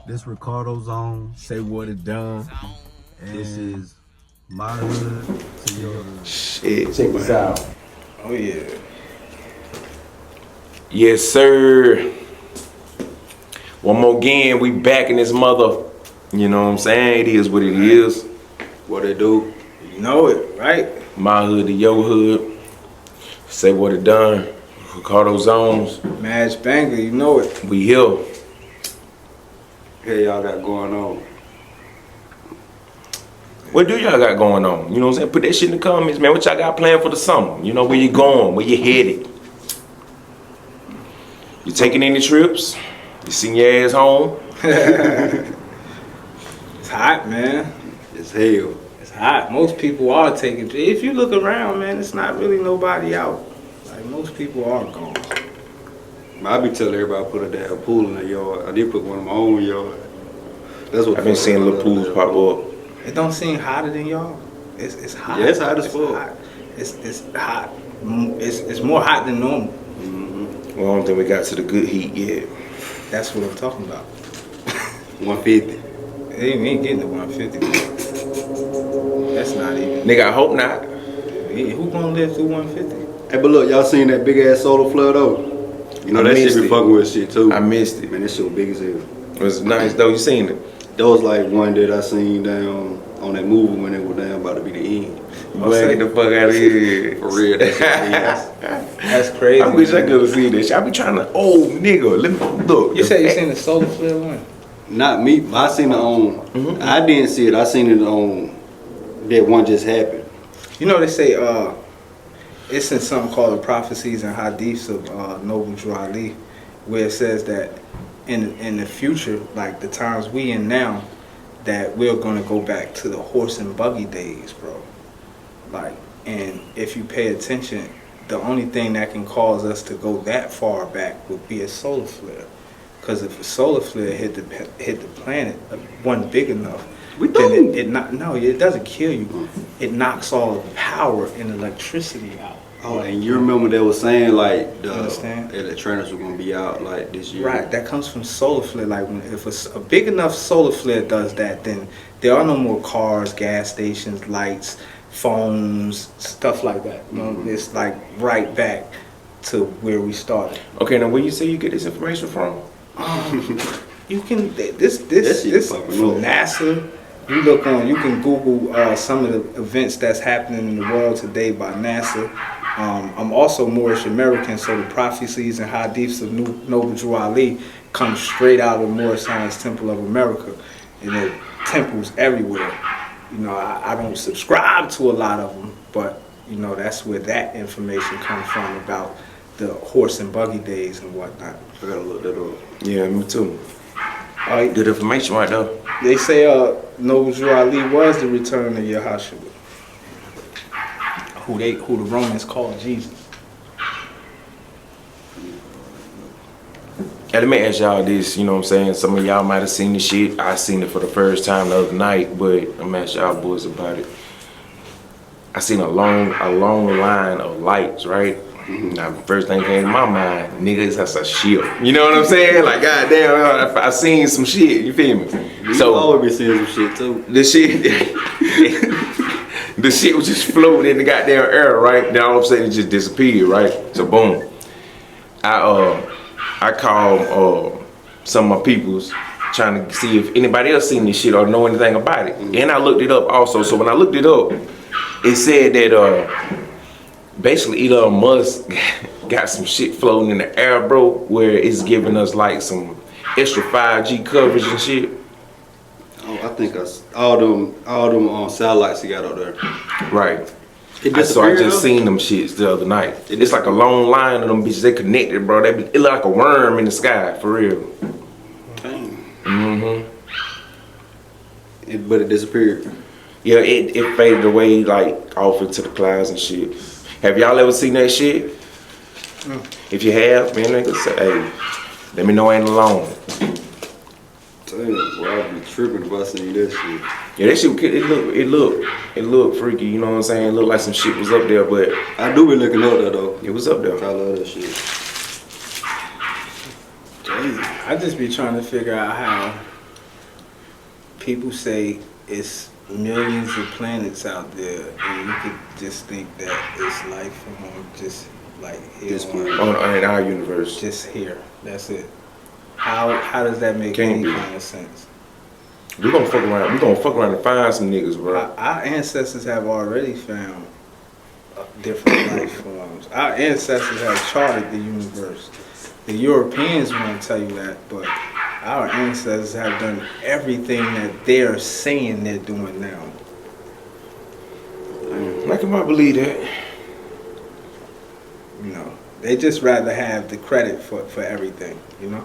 This Ricardo Zone. Say what it done. And this is my hood to your hood. Shit. Check this out. Oh yeah. Yes, sir. One more again, we back in this mother. You know what I'm saying? It is what it is. What it do? You know it, right? My hood to your hood. Say what it done. Ricardo Zones. Maj Banga, you know it. We here. Hey, y'all got going on? What do y'all got going on? You know what I'm saying? Put that shit in the comments, man. What y'all got planned for the summer? You know, where you going? Where you headed? You taking any trips? You send your ass home? It's hot, man. It's hell. It's hot. Most people are taking. If you look around, man, it's not really nobody out. Like most people are gone. I be telling everybody put a damn pool in their yard. I did put one in my own yard. That's what I've been seeing little pools pop up. It don't seem hotter than y'all. It's hot. Yeah, it's hot as fuck. Hot. It's hot. It's more hot than normal. Well, I don't think we got to the good heat yet. That's what I'm talking about. 150. We ain't getting to 150. That's not even. Nigga, I hope not. Who gonna live through 150? Hey, but look, y'all seen that big ass solar flare though? You know, I that shit missed be it. fucking with shit too. I missed it. Man, that shit was big as hell. It was nice though. You seen it? That was like one that I seen down on that movie when it was down about to be the end. Boy, get the fuck out of here. For real, that shit That's crazy. I wish I man. could have seen that shit. I be trying to, nigga, let me look. You said you seen the solar flare one? Not me. I seen it on. I didn't see it. I seen it on that one just happened. You know they say it's in something called the prophecies and hadiths of Noble Drew Ali, where it says that in the future, like the times we in now, that we're gonna go back to the horse and buggy days, bro. Like, and if you pay attention, the only thing that can cause us to go that far back would be a solar flare. Because if a solar flare hit the planet, one big enough, then it doesn't kill you. It knocks all of the power and electricity out. Oh, and you remember they were saying like the Understand? electronics were gonna be out like this year. Right, that comes from solar flare. Like if a big enough solar flare does that, then there are no more cars, gas stations, lights, phones, stuff like that. You know, it's like right back to where we started. Okay, now where you say you get this information from? You can this shit from fucking up. NASA. You look on. You can Google some of the events that's happening in the world today by NASA. I'm also Moorish American, so the prophecies and hadiths of Noble Drew Ali come straight out of Moorish Science Temple of America, and there are temples everywhere. You know, I don't subscribe to a lot of them, but you know that's where that information comes from about the horse and buggy days and whatnot. I gotta look that up. Yeah, me too. Good information right there. They say Noble Drew Ali was the return of Yahashua, who the Romans called Jesus. Hey, let me ask y'all this, you know what I'm saying? Some of y'all might have seen this shit. I seen it for the first time the other night, but I'm gonna ask y'all boys about it. I seen a long line of lights, right? Now, the first thing came to my mind, niggas, that's a ship. You know what I'm saying? Like, goddamn, I seen some shit, you feel me? You always be seeing some shit too. The shit, the shit was just floating in the goddamn air, right? Then all of a sudden it just disappeared, right? So boom. I called some of my peoples trying to see if anybody else seen this shit or know anything about it. And I looked it up also. So when I looked it up, it said that basically Elon Musk got some shit floating in the air, bro, where it's giving us like some extra 5G coverage and shit. Oh, I think all them satellites he got up there. Right. It So I disappeared, just though? seen them shits the other night. It's like a long line of them bitches. They connected, bro. It look like a worm in the sky, for real. Dang. But it disappeared. Yeah, it faded away like off into the clouds and shit. Have y'all ever seen that shit? If you have, man, nigga, say, hey, let me know I ain't alone. Damn, boy, I'd be tripping if I seen that shit. Yeah, that shit, it looked freaky, you know what I'm saying? It looked like some shit was up there, but I do be looking up there though. it was up there. I love that shit. I just be trying to figure out how people say it's millions of planets out there, and you could just think that it's life on just like here This planet. in our universe. just here. That's it. How does that make Can't any be. kind of sense? We gonna fuck around. We gonna fuck around and find some niggas, bro. Our ancestors have already found different life forms. Our ancestors have charted the universe. The Europeans won't tell you that, but our ancestors have done everything that they're saying they're doing now. I can believe that. You know, they just rather have the credit for everything. You know.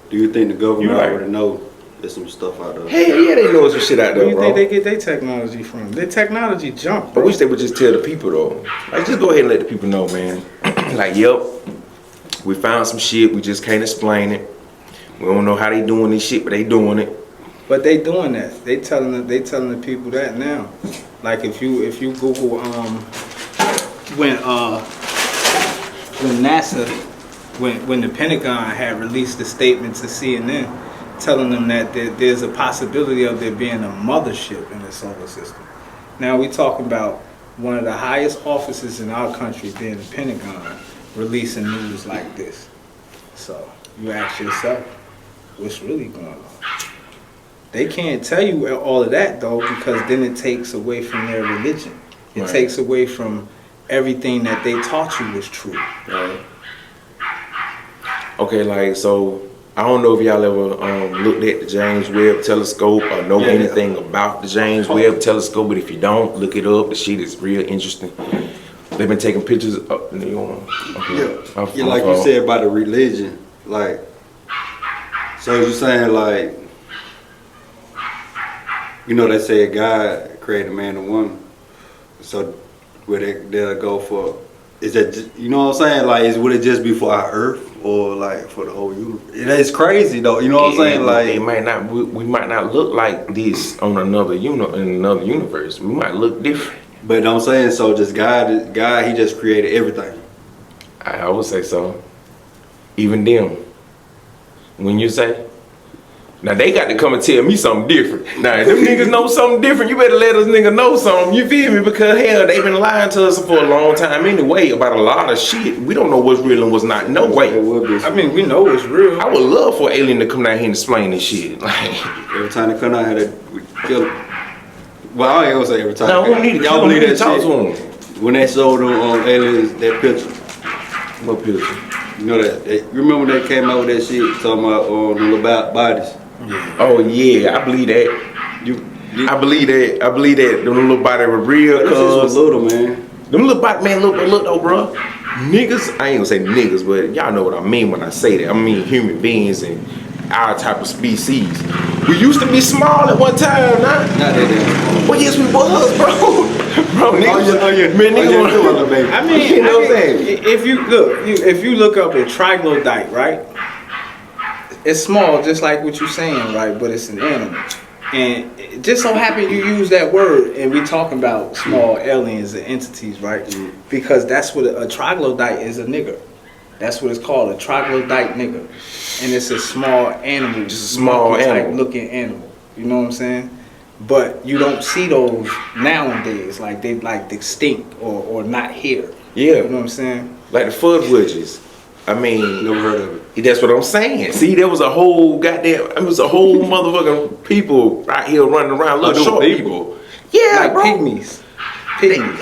Do you think the government You right. already know there's some stuff out there? Hell yeah, they know some shit out Where there, do you bro. think they get their technology from? Their technology jump, I bro. wish they would just tell the people though. Like, just go ahead and let the people know, man. Like, yep, we found some shit. We just can't explain it. We don't know how they doing this shit, but they doing it. But they doing that. They telling the people that now. Like if you Google when NASA when the Pentagon had released a statement to CNN telling them that there's a possibility of there being a mothership in the solar system. Now we talking about one of the highest offices in our country being the Pentagon releasing news like this. So you ask yourself, what's really going on? They can't tell you all of that though, because then it takes away from their religion. It Right. takes away from everything that they taught you was true. Right. Okay, like, so I don't know if y'all ever looked at the James Webb Telescope or know anything about the James Webb Telescope, but if you don't, look it up. The shit is real interesting. They've been taking pictures of, okay. Yeah, like you said about the religion, like, so you saying like, you know, they say God created man and woman, so where they'll go for, is that just, you know what I'm saying? Like, would it just be for our Earth or like for the whole universe? It's crazy though. You know what I'm saying? Like, it might not. We might not look like this on another in another universe. We might look different. but I'm saying, so just God, He just created everything. I would say so. Even them. When you say, now they got to come and tell me something different. Now if them niggas know something different, you better let us nigga know something. You feel me? Because hell, they been lying to us for a long time anyway about a lot of shit. We don't know what's real and what's not. No way. It would be. I mean, we know it's real. I would love for an alien to come down here and explain this shit. Like, Every time they come out here, we kill them. Well, I ain't gonna say every time. no, we don't need to Y'all kill them. We believe need that to talk shit? to them. When they showed them aliens that picture, What picture? you know that you remember when they came out with that shit talking about the little bodies. Oh yeah, I believe that. I believe that. I believe that. Them little body were real. This was Cause little, man. them little body, man, look though, bro. Niggas, I ain't gonna say niggas, but y'all know what I mean when I say that. I mean human beings and our type of species. We used to be small at one time, nah. Not that damn. Well, yes, we was, bro. Bro, niggas, man, niggas. I mean, You know what I'm saying? if you look up a troglodyte, right? It's small, just like what you're saying, right? But it's an animal, and it just so happen you use that word, and we talking about small aliens and entities, right? Because that's what a troglodyte is, a nigger. That's what it's called, a troglodyte nigger, and it's a small animal, Just a small animal. looking animal. You know what I'm saying? But you don't see those nowadays, like they like extinct or not here. Yeah. You know what I'm saying? Like the Fudwidges. I mean, Never heard of it. that's what I'm saying. See, there was a whole goddamn, it was a whole motherfucking people out here running around, little them short people? people. Yeah, Like bro. pygmies.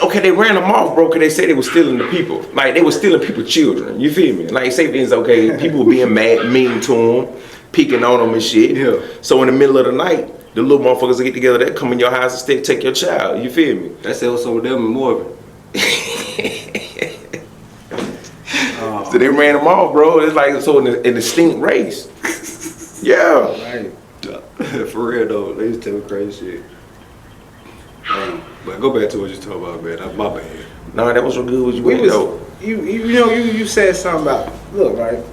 Okay, they ran them off, bro, because they said they were stealing the people. Like, they were stealing people's children. You feel me? Like, say things, okay, people being mad, mean to them, picking on them and shit. Yeah. So in the middle of the night, the little motherfuckers that get together, they come in your house and take your child. You feel me? That's also with them and Morgan. So they ran them off, bro. It's like, so an extinct race. Yeah. Right. For real though, they used to tell me crazy shit. But go back to what you talking about, man. That's my bad. No, that was real good. What you We went, was, though. you said something about, look, right?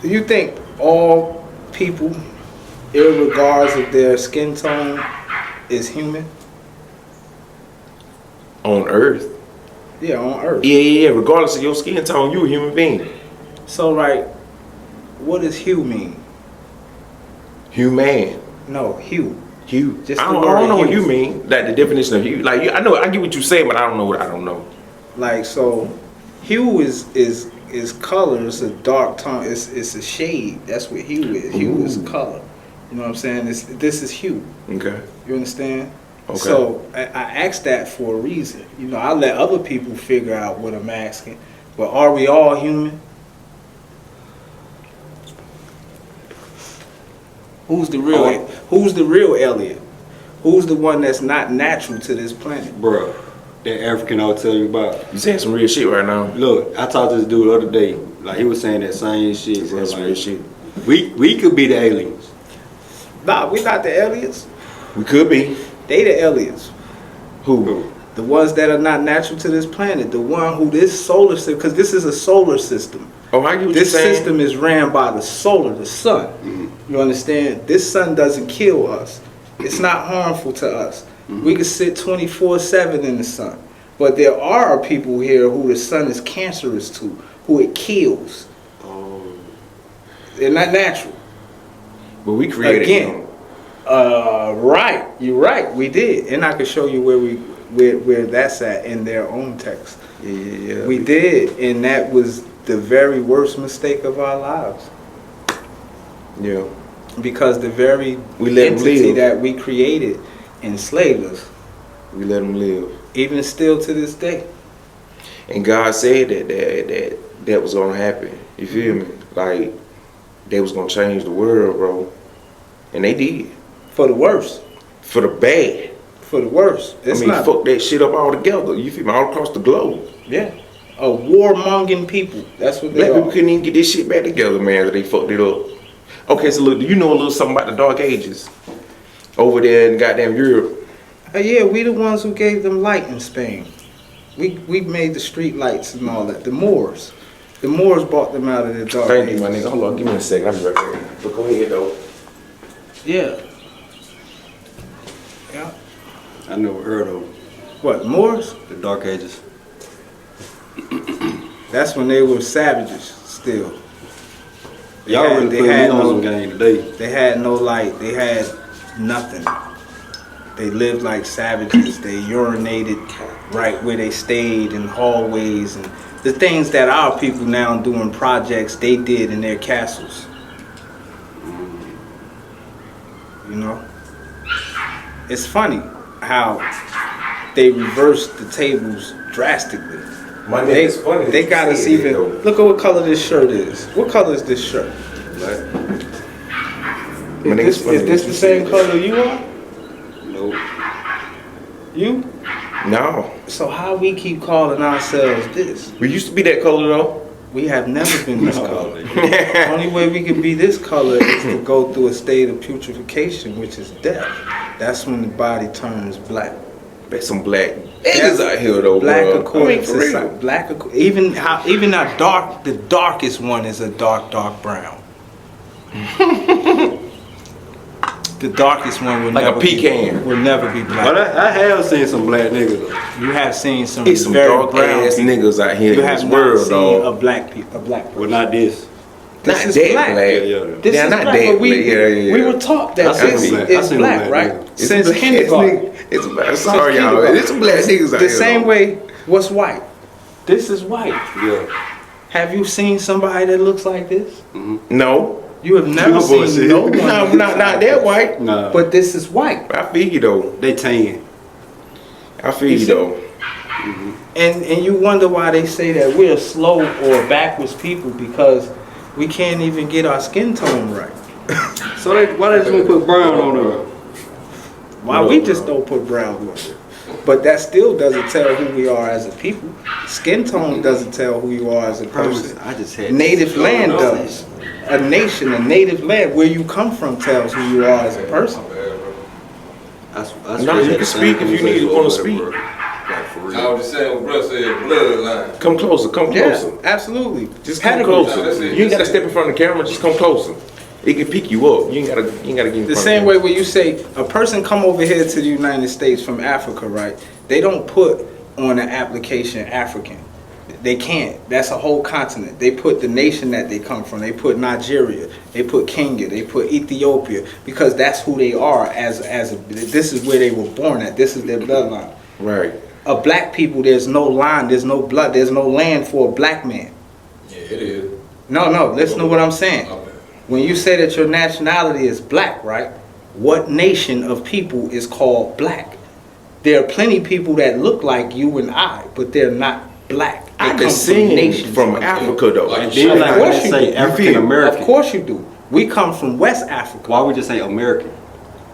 Do you think all people, irregardless of their skin tone, is human? On Earth. Yeah, on Earth. Yeah. Regardless of your skin tone, you a human being. So, right, what does hue mean? Human. No, hue. Hue. Just I the don't word know what hue. you mean. Like the definition of hue. Like I know, I get what you're saying, but I don't know what I don't know. Like so, hue is color. It's a dark tone. It's a shade. That's what hue is. Hue is Ooh. color. You know what I'm saying? This is hue. Okay. You understand? Okay. So I asked that for a reason. You know, I let other people figure out what I'm asking. But are we all human? Who's the real? Who's the real Elliot? Who's the one that's not natural to this planet? Bro, that African I was telling you about. You saying some real shit right now. Look, I talked to this dude the other day. Like he was saying that same shit, You bro. saying some Like, real shit. we could be the aliens. Nah, we not the aliens. We could be. They the aliens. Who? The ones that are not natural to this planet. The one who this solar system, because this is a solar system. Oh, I get what This you're saying. system is ran by the solar, the sun. You understand? This sun doesn't kill us. It's not harmful to us. We can sit 24/7 in the sun. But there are people here who the sun is cancerous to, who it kills. They're not natural. But we created Again. them. Right. You're right. We did. And I can show you where that's at in their own text. Yeah. We did, and that was the very worst mistake of our lives. Yeah. Because the very We let 'em entity live. that we created enslaved us, We let them live. even still to this day. And God said that was gonna happen. You feel me? Like they was gonna change the world, bro. And they did. For the worst. For the bad. For the worst. It's I mean, not. fuck that shit up all together. You feel me? All across the globe. Yeah. A warmongering people. That's what they Black people are. couldn't even get this shit back together, man. They fucked it up. Okay, so look, do you know a little something about the Dark Ages? Over there in goddamn Europe. Yeah, we the ones who gave them light in Spain. We made the street lights and all that. The Moors. The Moors brought them out of the dark Thank ages. you, my nigga. Hold on, give me a second. I'll be right back. But go ahead, though. Yeah. Yeah. I never heard of What, Moors? the Dark Ages. That's when they were savages still. Y'all had- really they put me had on no- some game today. They had no light. They had nothing. They lived like savages. They urinated right where they stayed in hallways and the things that our people now doing projects they did in their castles. You know? It's funny how they reversed the tables drastically. My nigga, They, it's funny. they got us even. Look at what color this shirt is. What color is this shirt? My nigga, Is this the same color you are? Nope. You? No. So how we keep calling ourselves this? We used to be that color, though. We have never been this No. color. Only way we can be this color is to go through a state of putrefaction, which is death. That's when the body turns black. There's some black niggas out here, though, Black bro. according for to real. some, black even our dark, the darkest one is a dark brown. The darkest one will Like a never pecan. will never be But black. I have seen some black niggas though. You have seen some It's some very dark brown ass people. niggas out here You in have this not world, seen dog. a black person. Well, not this. This Not is that black. black. Yeah. This Yeah, is not black, that but we black. Yeah. we were taught that I seen this them black- I is seen them black, black right? niggas. It's Since some black ass kindergarten. niggas. It's black. Sorry, y'all. kindergarten. It's some black niggas out The here. same though. way, what's white? This is white. Yeah. Have you seen somebody that looks like this? No. You have never No seen bullshit. no one. No, that looks not like that this. white. Nah. But this is white. I feel you, though. They tan. I feel You you, see? though. And you wonder why they say that we're slow or backwards people because we can't even get our skin tone right. So why they just want to put brown on them? Why we just don't put brown on it. But that still doesn't tell who we are as a people. Skin tone doesn't tell who you are as a person. I just had Native land does. A nation, a native land, where you come from tells who you are as a person. No, you can speak if you need to wanna speak. Like for I real. was just saying what brother said, bloodline. Come closer. Come Yeah, closer. absolutely. Just come Pedigree. closer. That's it. You ain't gotta step in front of the camera. Just come closer. It can pick you up. You ain't gotta get in front The of same the way when you say a person come over here to the United States from Africa, right? They don't put on an application African. They can't. That's a whole continent. They put the nation that they come from. They put Nigeria. They put Kenya. They put Ethiopia because that's who they are. This is where they were born at. This is their bloodline. Right. A black people, there's no line, there's no blood, there's no land for a black man. Yeah, it is. No. Listen to what I'm saying. Okay. When you say that your nationality is black, right? What nation of people is called black? There are plenty of people that look like you and I, but they're not black. They I come descend from of Africa though. Like- And then Of like course let's you say do. African American. Of course you do. We come from West Africa. Why would you say American?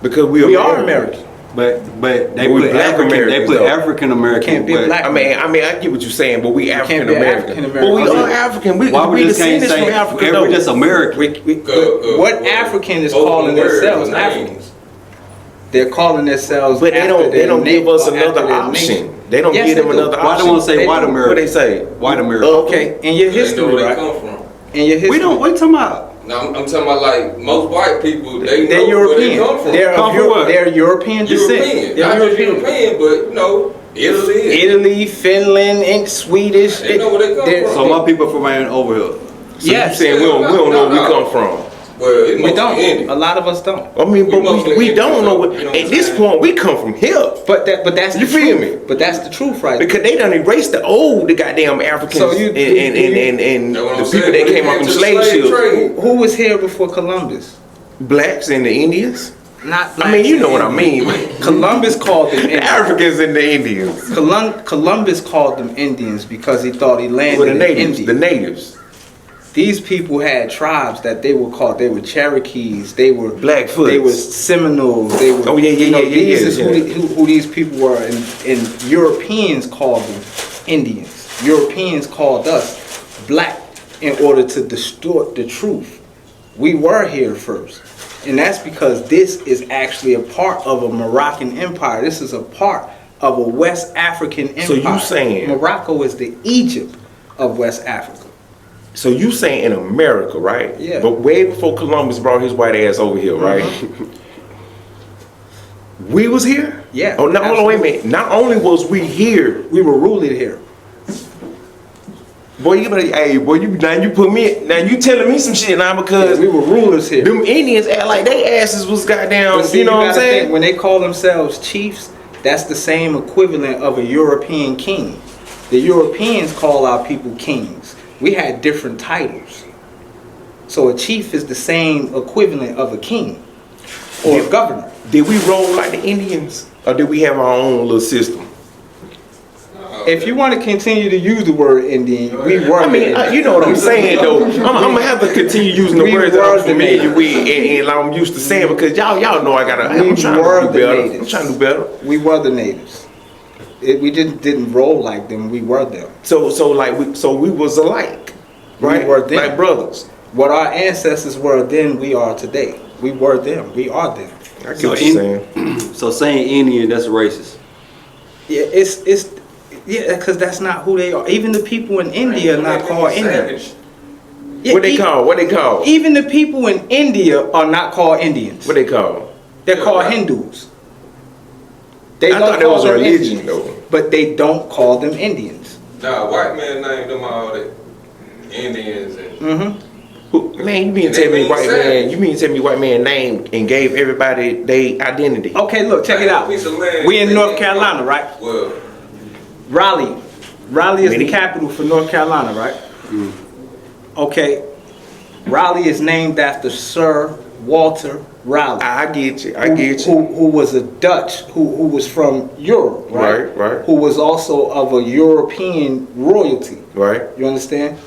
Because We are American. But they We put black African. They Americans, put though. African American. Can't be a black I mean, I get what you're saying, but we African be American. African But we American. are African. We Why we just can't descendants say from Africa we're though. just American? What African is both calling words themselves are Africans? names. They're calling themselves. But they after their don't give na- us after another their option. nation. They don't Yes, give them they do. another Why option. don't want to say They white do. American? What they say? White American. Okay, in your They know history, where they right? come from. In your history, We don't. What you talking about? Now I'm talking about like most white people. They They're know where they European. come from. They're Come of from what? They're European descent. European, They're not just European, but you know, Italy. Italy, Finland, and Swedish. They know where they come they're- from. So my people from around over here. So Yes. you saying we don't know where we come from? Well, it's We mostly don't. Indian. A lot of us don't. I mean, but mostly we Indian, don't know what. you know what At I'm this saying? point, we come from here But that's You the feel truth. me? But that's the truth, right? because they done erased the goddamn Africans So you- and That's what the I'm people saying. that When came it up from came to the slave slave ships, trade, Who was here before Columbus? blacks and the Indians. Not I mean, you know what I mean. Columbus called them The Indians. Africans and the Indians. Columbus called them Indians because he thought he landed Well, the in natives. India. The natives. These people had tribes that they were called. They were Cherokees. They were Blackfoots. They were Seminoles. They were. Oh, yeah, you know, yeah, These is yeah. who these people were, and Europeans called them Indians. Europeans called us black in order to distort the truth. We were here first, and that's because this is actually a part of a Moroccan empire. This is a part of a West African empire. So you saying- Morocco is the Egypt of West Africa? So you saying in America, right? Yeah. But way before Columbus brought his white ass over here, right? We was here? Yeah, Oh, no, hold on, wait a absolutely. minute. Not only was we here, We were ruled here. boy, you better, hey, boy, you telling me some shit now because We were rulers here. them Indians act like they asses was goddamn, But see, you know what I'm gotta saying? think, when they call themselves chiefs, that's the same equivalent of a European king. The Europeans call our people kings. We had different titles. So a chief is the same equivalent of a king or a governor. Did we roll like the Indians or did we have our own little system? If you want to continue to use the word Indian, we were. I mean, you know what I'm saying though. I'm gonna have to continue using the We words that were I'm the familiar natives. with and I'm used to saying because y'all know I gotta. We I'm trying were to do the better. natives. I'm trying to do better. We were the natives. We didn't roll like them. We were them. So we was alike, right? We were them. Like brothers. What our ancestors were then, we are today. We were them. We are them. I get So what you're saying. So saying Indian, that's racist. Yeah, because that's not who they are. Even the people in India are not called Indians. Savage. Yeah, What they call? What they call? Even the people in India are not called Indians. What they call? They're Yeah, called right. Hindus. They I don't thought that call was a them religion Indians, though. but they don't call them Indians. Nah, white man named them all the Indians and Mm-hmm. Man, you mean And to tell they me mean white savage. man? You mean to tell me white man named and gave everybody their identity? Okay, look, check it out. Piece of land We in they North named Carolina, them. right? Well, Raleigh. Raleigh is the Many- capital for North Carolina, right? Okay. Raleigh is named after Sir Walter Raleigh. I get you. I get you. Who was a Dutch, who was from Europe, right? Right. Who was also of a European royalty. Right. You understand?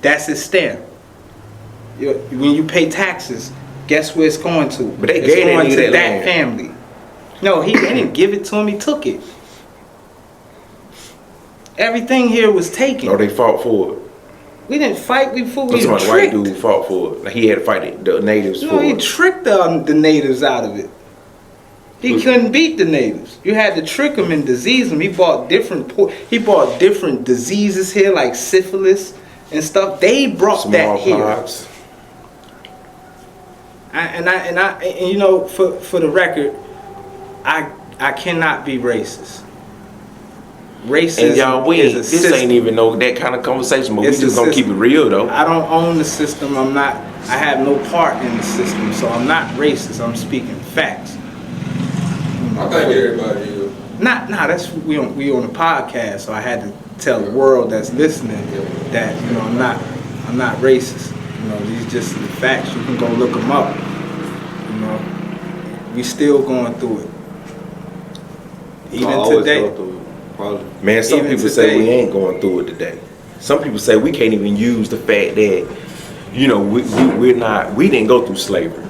That's his stamp. When you pay taxes, guess where it's going to? But they It's gave that going nigga to that that land. family. No, they didn't give it to him. He took it. Everything here was taken. No, they fought for it. We didn't fight. We fought. I'm We talking about the white tricked. dude fought for it. Like he had to fight the natives No, for he it. tricked the natives out of it. He couldn't beat the natives. You had to trick them and disease them. He brought different diseases here, like syphilis and stuff. They brought that here. Smallpox. And you know, for the record, I cannot be racist. Racism And y'all, is a this system. ain't even no that kind of conversation, but It's we just a gonna keep it system. real though. I don't own the system. I have no part in the system, so I'm not racist. I'm speaking facts. I think everybody is. That's we on a podcast, so I had to tell the world that's listening that I'm not racist. These just the facts. You can go look them up. We still going through it. Even today. Probably. Man, some Even people say today. we ain't going through it today. Some people say we can't even use the fact that we didn't go through slavery.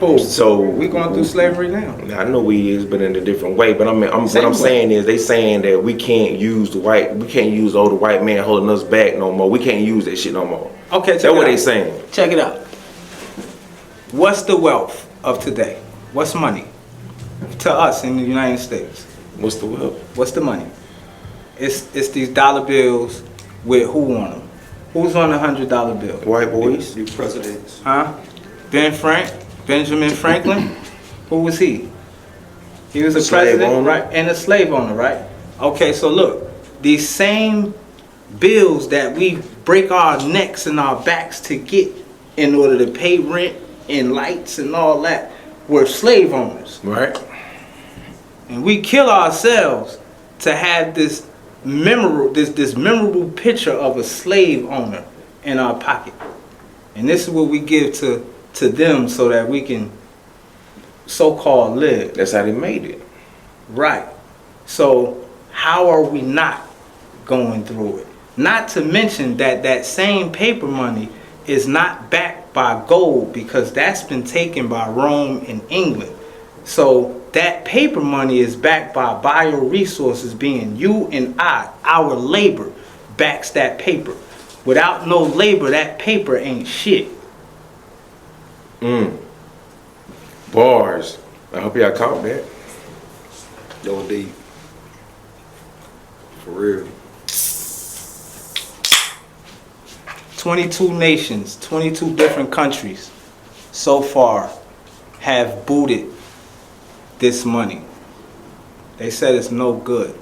Oh, So we going through slavery now. I know we is, but in a different way. But what I'm saying is, they saying that we can't use the white man holding us back no more. We can't use that shit no more. Okay, That's what they saying. Check it out. What's the wealth of today? What's money to us in the United States? What's the wealth? What's the money? It's these dollar bills with who on them? Who's on the $100 bill? White boys. New presidents. Huh? Benjamin Franklin? Who was he? He was a Slave president, owner. right? And a slave owner, right? Okay, so look, these same bills that we break our necks and our backs to get in order to pay rent and lights and all that were slave owners. Right. And we kill ourselves to have this memorable picture of a slave owner in our pocket. And this is what we give to them so that we can so-called live. That's how they made it. Right. So how are we not going through it? Not to mention that same paper money is not backed by gold, because that's been taken by Rome and England. So that paper money is backed by bioresources, being you and our labor backs that paper. Without no labor, that paper ain't shit. Bars. I hope y'all caught that. Yo, deep. For real. 22 nations, 22 different countries so far have booted this money. They said it's no good.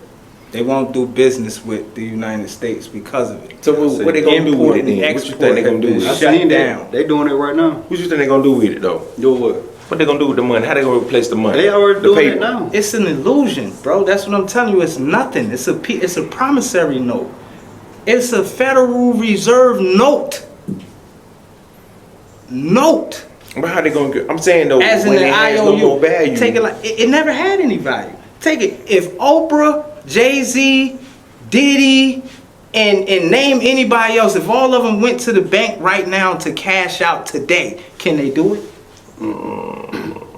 They won't do business with the United States because of it. So what they gonna do with it then? Import and What you think they gonna do with I it? Shut seen down. that. They doing it right now. What you think they gonna do with it though? Do what? What they gonna do with the money? How they gonna replace the money? They already The doing paper. it now. It's an illusion, bro. That's what I'm telling you. It's nothing. It's a promissory note. It's a Federal Reserve note. But how they gonna get? I'm saying though, As in when the it has IOU. no more value. Take it like it never had any value. Take it. If Oprah, Jay-Z, Diddy, and name anybody else, if all of them went to the bank right now to cash out today, can they do it?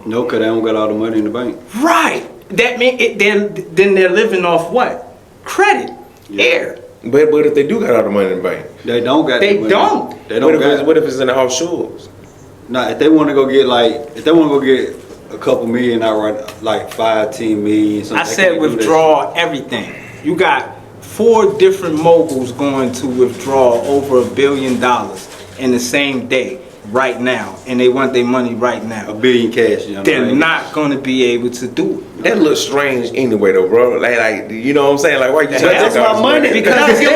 No, cause they don't got all the money in the bank. Right. That mean then they're living off what? Credit. Yeah. Air. But if they do got all the money in the bank, They don't got. They the money. don't. They don't got. what if it's in the offshores? Nah, if they want to go get a couple million out right, like 5-10 million. I said withdraw everything. You got 4 different moguls going to withdraw over $1 billion in the same day right now, and they want their money right $1 now. billion cash. You know They're what I mean? not going to be able to do it. That looks strange anyway though, bro. Like you know what I'm saying? Like why you trying to That's take all my this money. Because Get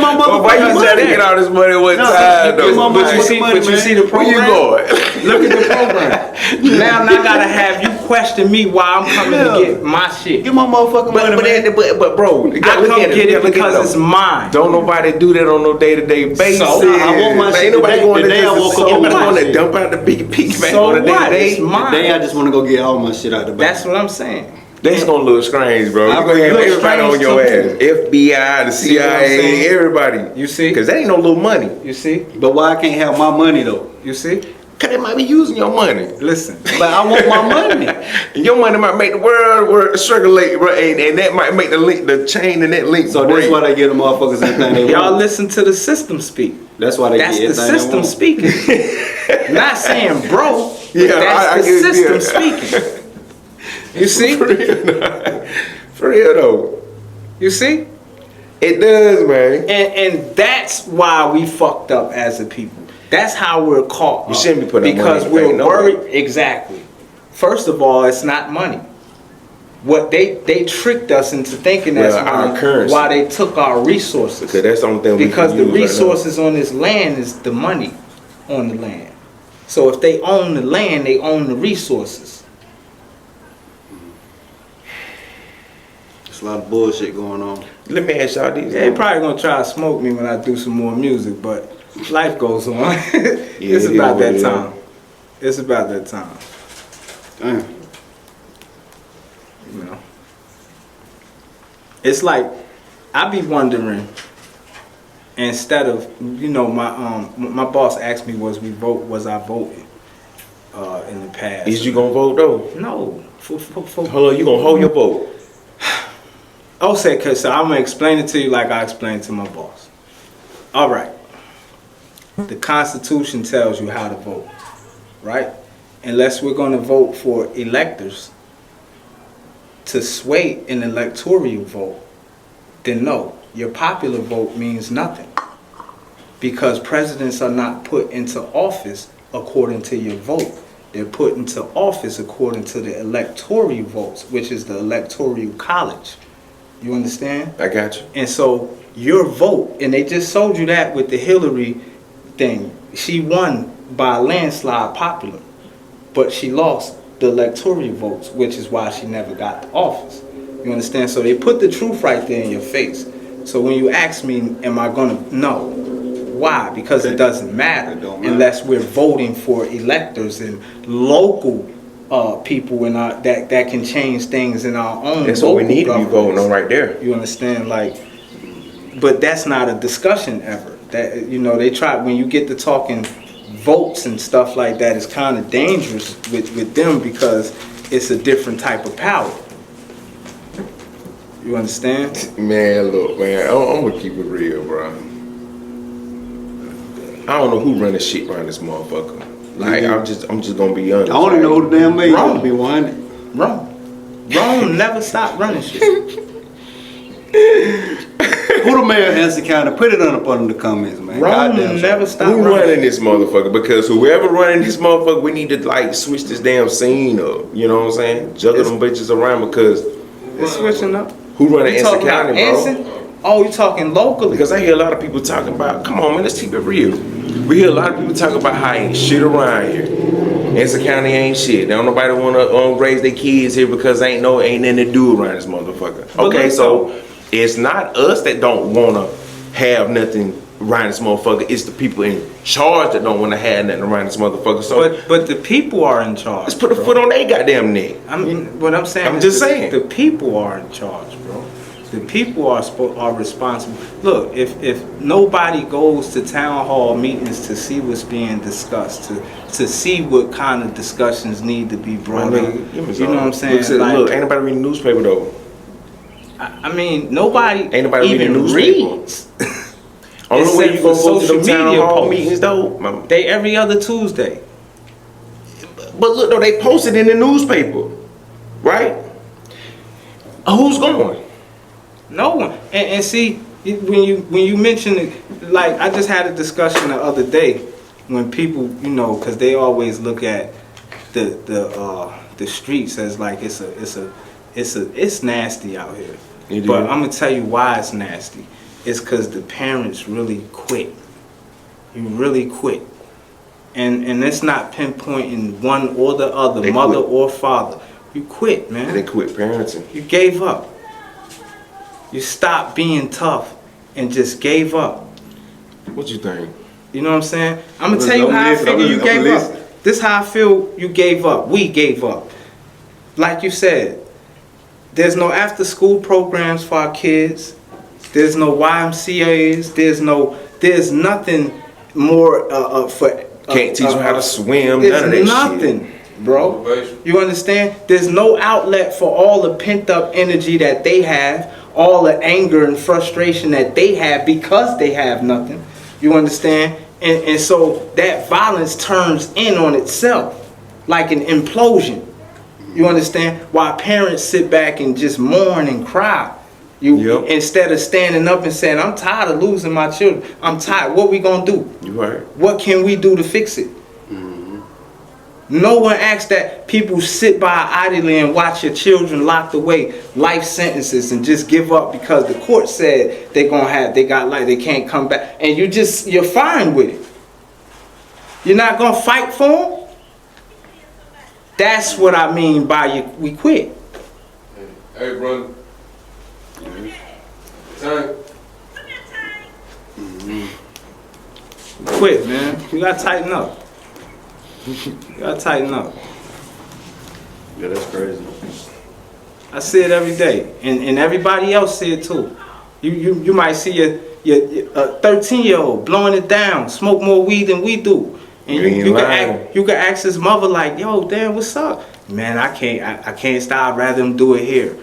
my But why motherfucking you trying to money. get all this money at one No, time get my though? money. But you see the Where you program? going? Look at the program. Now I gotta have you question me why I'm coming to get my shit. Get my motherfucking money, man. But bro, you I gotta look come at get it look at because though. it's mine. Don't nobody do that on no day-to-day basis. So, I want my Ain't shit nobody today. going The to day I woke up, ain't nobody I want going to my dump out the big piece back So on the what? day-to-day. It's mine. Today I just want to go get all my shit out the bank. That's what I'm saying. That's gonna look strange, bro. You I gonna have look everybody on strange your to ass. FBI, the See what I'm CIA, saying? everybody. You see? Because that ain't no little money. You see? But why I can't have my money though? You see? Because they might be using your money. Listen. But I want my money. And your money might make the world circulate, bro, and that might make the chain and that link So break. that's why they give the motherfuckers anything they Y'all want. listen to the system speak. That's why they That's get the everything system they want. speaking. Not saying bro, but Yeah, that's I the get it, system yeah. speaking. You see? For real though. You see? It does, man. And that's why we fucked up as a people. That's how we're caught. We up. shouldn't be putting our money because in the bank, we're no worried. way. Exactly. First of all, it's not money. what they tricked us into thinking that's our currency. why they took our resources. Because that's the only thing we because can the use right resources on this land is the money on the land. So if they own the land, they own the resources. There's a lot of bullshit going on. now. Let me ask y'all these. They probably gonna try to smoke me when I do some more music, but life goes on. It's it about is that what it time. It's about that time. Damn. You know. It's like I be wondering. Instead of my boss asked me was I voting in the past. Is you gonna vote though? No. Hold on, you gonna hold your vote? So I'm gonna explain it to you like I explained to my boss. All right. The Constitution tells you how to vote, right? Unless we're gonna vote for electors to sway an electoral vote, then no, your popular vote means nothing. Because presidents are not put into office according to your vote. They're put into office according to the electoral votes, which is the electoral college. You understand? I got you. And so your vote, and they just sold you that with the Hillary thing. She won by a landslide popular, but she lost the electoral votes, which is why she never got to office. You understand? So they put the truth right there in your face. So when you ask me, am I gonna? No. Why? Because it doesn't matter, unless we're voting for electors and local people in our, that can change things in our own. That's what we need to be voting on right there. You understand? Like, but that's not a discussion ever. That they try when you get to talking votes and stuff like that. It's kind of dangerous with them because it's a different type of power. You understand? Man, look, man, I'm gonna keep it real, bro. I don't know who run this shit around this motherfucker. Like, I'm just gonna be honest. I only know who the damn man Wrong. gonna be 100. Rome never stopped running shit. Who the mayor of Anson County? Put it up under the comments, man. Rome Goddamn never stopped Who running. running this motherfucker? Because whoever running this motherfucker, we need to like switch this damn scene up. You know what I'm saying? Juggle them bitches around because It's switching up. who running You Anson talking about County, bro? Anson? Oh, you talking locally? Because I hear a lot of people talking about, come on man, let's keep it real. We hear a lot of people talking about how ain't shit around here. Anson County ain't shit. Don't nobody wanna raise their kids here because ain't nothing to do around this motherfucker. Okay, so it's not us that don't wanna have nothing around this motherfucker. It's the people in charge that don't wanna have nothing around this motherfucker. So but the people are in charge. let's put a foot on their goddamn neck. What I'm saying. I'm is just saying. The people are in charge, bro. The people are responsible. Look, if nobody goes to town hall meetings to see what's being discussed, to see what kind of discussions need to be brought up, you know what I'm saying? Look, ain't nobody reading the newspaper though. I mean, nobody Ain't nobody even reading the newspaper. reads. Only way you gonna go to them town hall posts. meetings though. They every other Tuesday. But look though, they posted in the newspaper, right? Who's going? No one. And see, when you mention it, like I just had a discussion the other day when people, because they always look at the streets as like it's nasty out here. But I'm gonna tell you why it's nasty. It's because the parents really quit. You really quit. And it's not pinpointing one or the other, They mother quit. or father. You quit, man. They quit parenting. You gave up. You stopped being tough and just gave up. What you think? You know what I'm saying? I'm gonna tell you how I figure you gave up. This is how I feel you gave up. We gave up. Like you said, there's no after school programs for our kids. There's no YMCA's. There's nothing more for. Can't teach them how to swim. There's None of that nothing, shit. bro. You understand? There's no outlet for all the pent up energy that they have, all the anger and frustration that they have because they have nothing. You understand? And so that violence turns in on itself like an implosion. You understand? While parents sit back and just mourn and cry. Instead of standing up and saying, I'm tired of losing my children. I'm tired. What we gonna do? You right. What can we do to fix it? No one asks that people sit by idly and watch your children locked away, life sentences, and just give up because the court said they got life, they can't come back, and you're fine with it. You're not gonna fight for them. That's what I mean by we quit. Hey, brother. Time. Quit, man. You gotta tighten up. You gotta tighten up. Yeah, that's crazy. I see it every day, and everybody else see it too. You might see your 13-year-old blowing it down, smoke more weed than we do, and you can ask his mother like, "Yo, damn, what's up?" Man, I can't stop. I'd rather him do it here.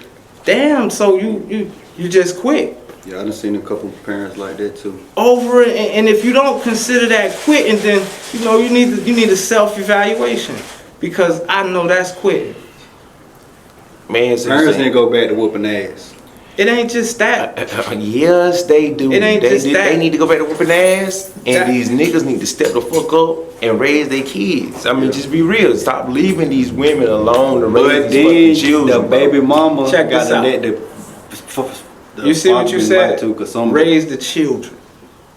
Damn, so you just quit. Yeah, I done seen a couple parents like that too. Over it, and if you don't consider that quitting, then you need a self-evaluation, because I know that's quitting. Man, it's Parents insane. didn't go back to whooping ass. It ain't just that. Yes, they do. It ain't just that. They need to go back to whooping ass, and That- these niggas need to step the fuck up and raise their kids. I mean, just be real. Stop leaving these women alone to But raise these then fucking children. the baby mama Check got this to out. let the You see what you said? Raise. Raise the children.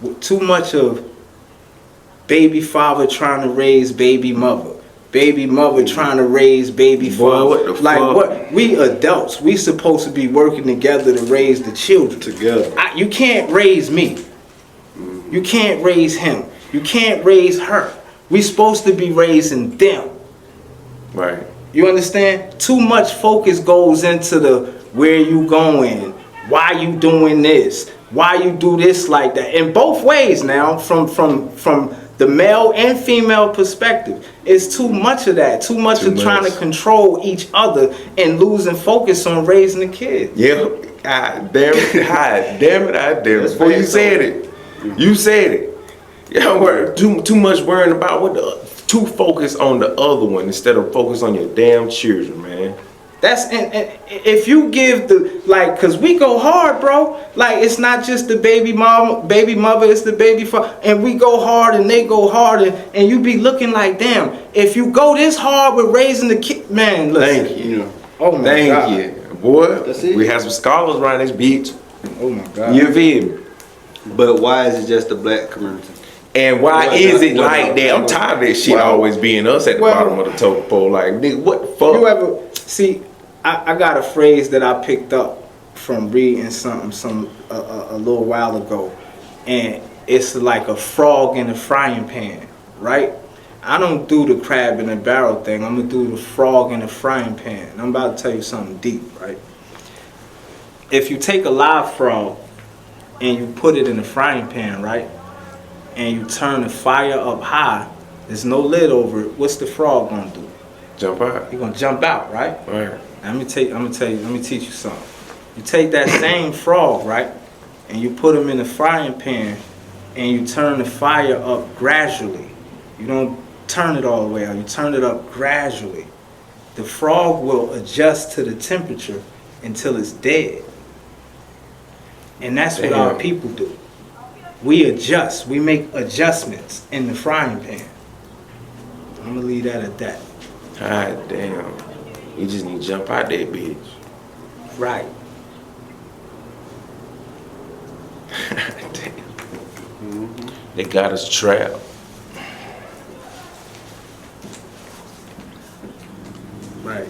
With too much of baby father trying to raise baby mother. Baby mother trying to raise baby father. what the like fuck? what? We adults, we supposed to be working together to raise the children. Together. You can't raise me. You can't raise him. You can't raise her. We supposed to be raising them. Right. You understand? Too much focus goes into the where you going, why you doing this, why you do this like that. In both ways now, from the male and female perspective, it's too much of that. Too much of trying to control each other and losing focus on raising the kid. Yeah. God damn it. God damn it. God damn it. That's Before you fair, said it. You said it. Yeah, too much worrying about too focused on the other one instead of focus on your damn children, man. That's and if you give cause we go hard, bro. Like, it's not just the baby mother, it's the baby father, and we go hard and they go hard, and you be looking like, damn, if you go this hard with raising the kid, man, listen. Thank you. Oh my Thank God. you. Boy, That's it. we have some scholars around this bitch. Oh my God. You feel me? But why is it just the black community? And why Well, is it well, like that? I'm tired of this shit well, always being us at the well, bottom of the totem pole. Like, nigga, what the fuck? You ever see? I got a phrase that I picked up from reading something a little while ago, and it's like a frog in a frying pan, right? I don't do the crab in a barrel thing. I'm gonna do the frog in a frying pan. I'm about to tell you something deep, right? If you take a live frog and you put it in a frying pan, right, and you turn the fire up high, there's no lid over it. What's the frog gonna do? Jump out. He's gonna jump out, right? Right. Let me teach you something. You take that same frog, right, and you put him in the frying pan, and you turn the fire up gradually. You don't turn it all the way out. You turn it up gradually. The frog will adjust to the temperature until it's dead. And that's what our people do. We adjust. We make adjustments in the frying pan. I'm gonna leave that at that. God damn. You just need to jump out that bitch. Right. Damn. They got us trapped. Right.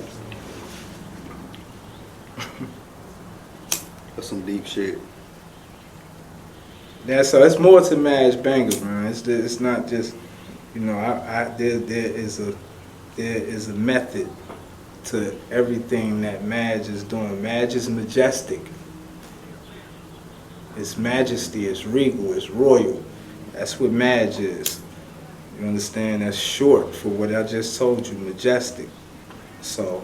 That's some deep shit. Yeah, so it's more to Maj Banga, man. It's not just, there is a method to everything that Maj is doing. Maj is majestic. It's majesty, it's regal, it's royal. That's what Maj is. You understand? That's short for what I just told you, majestic. So,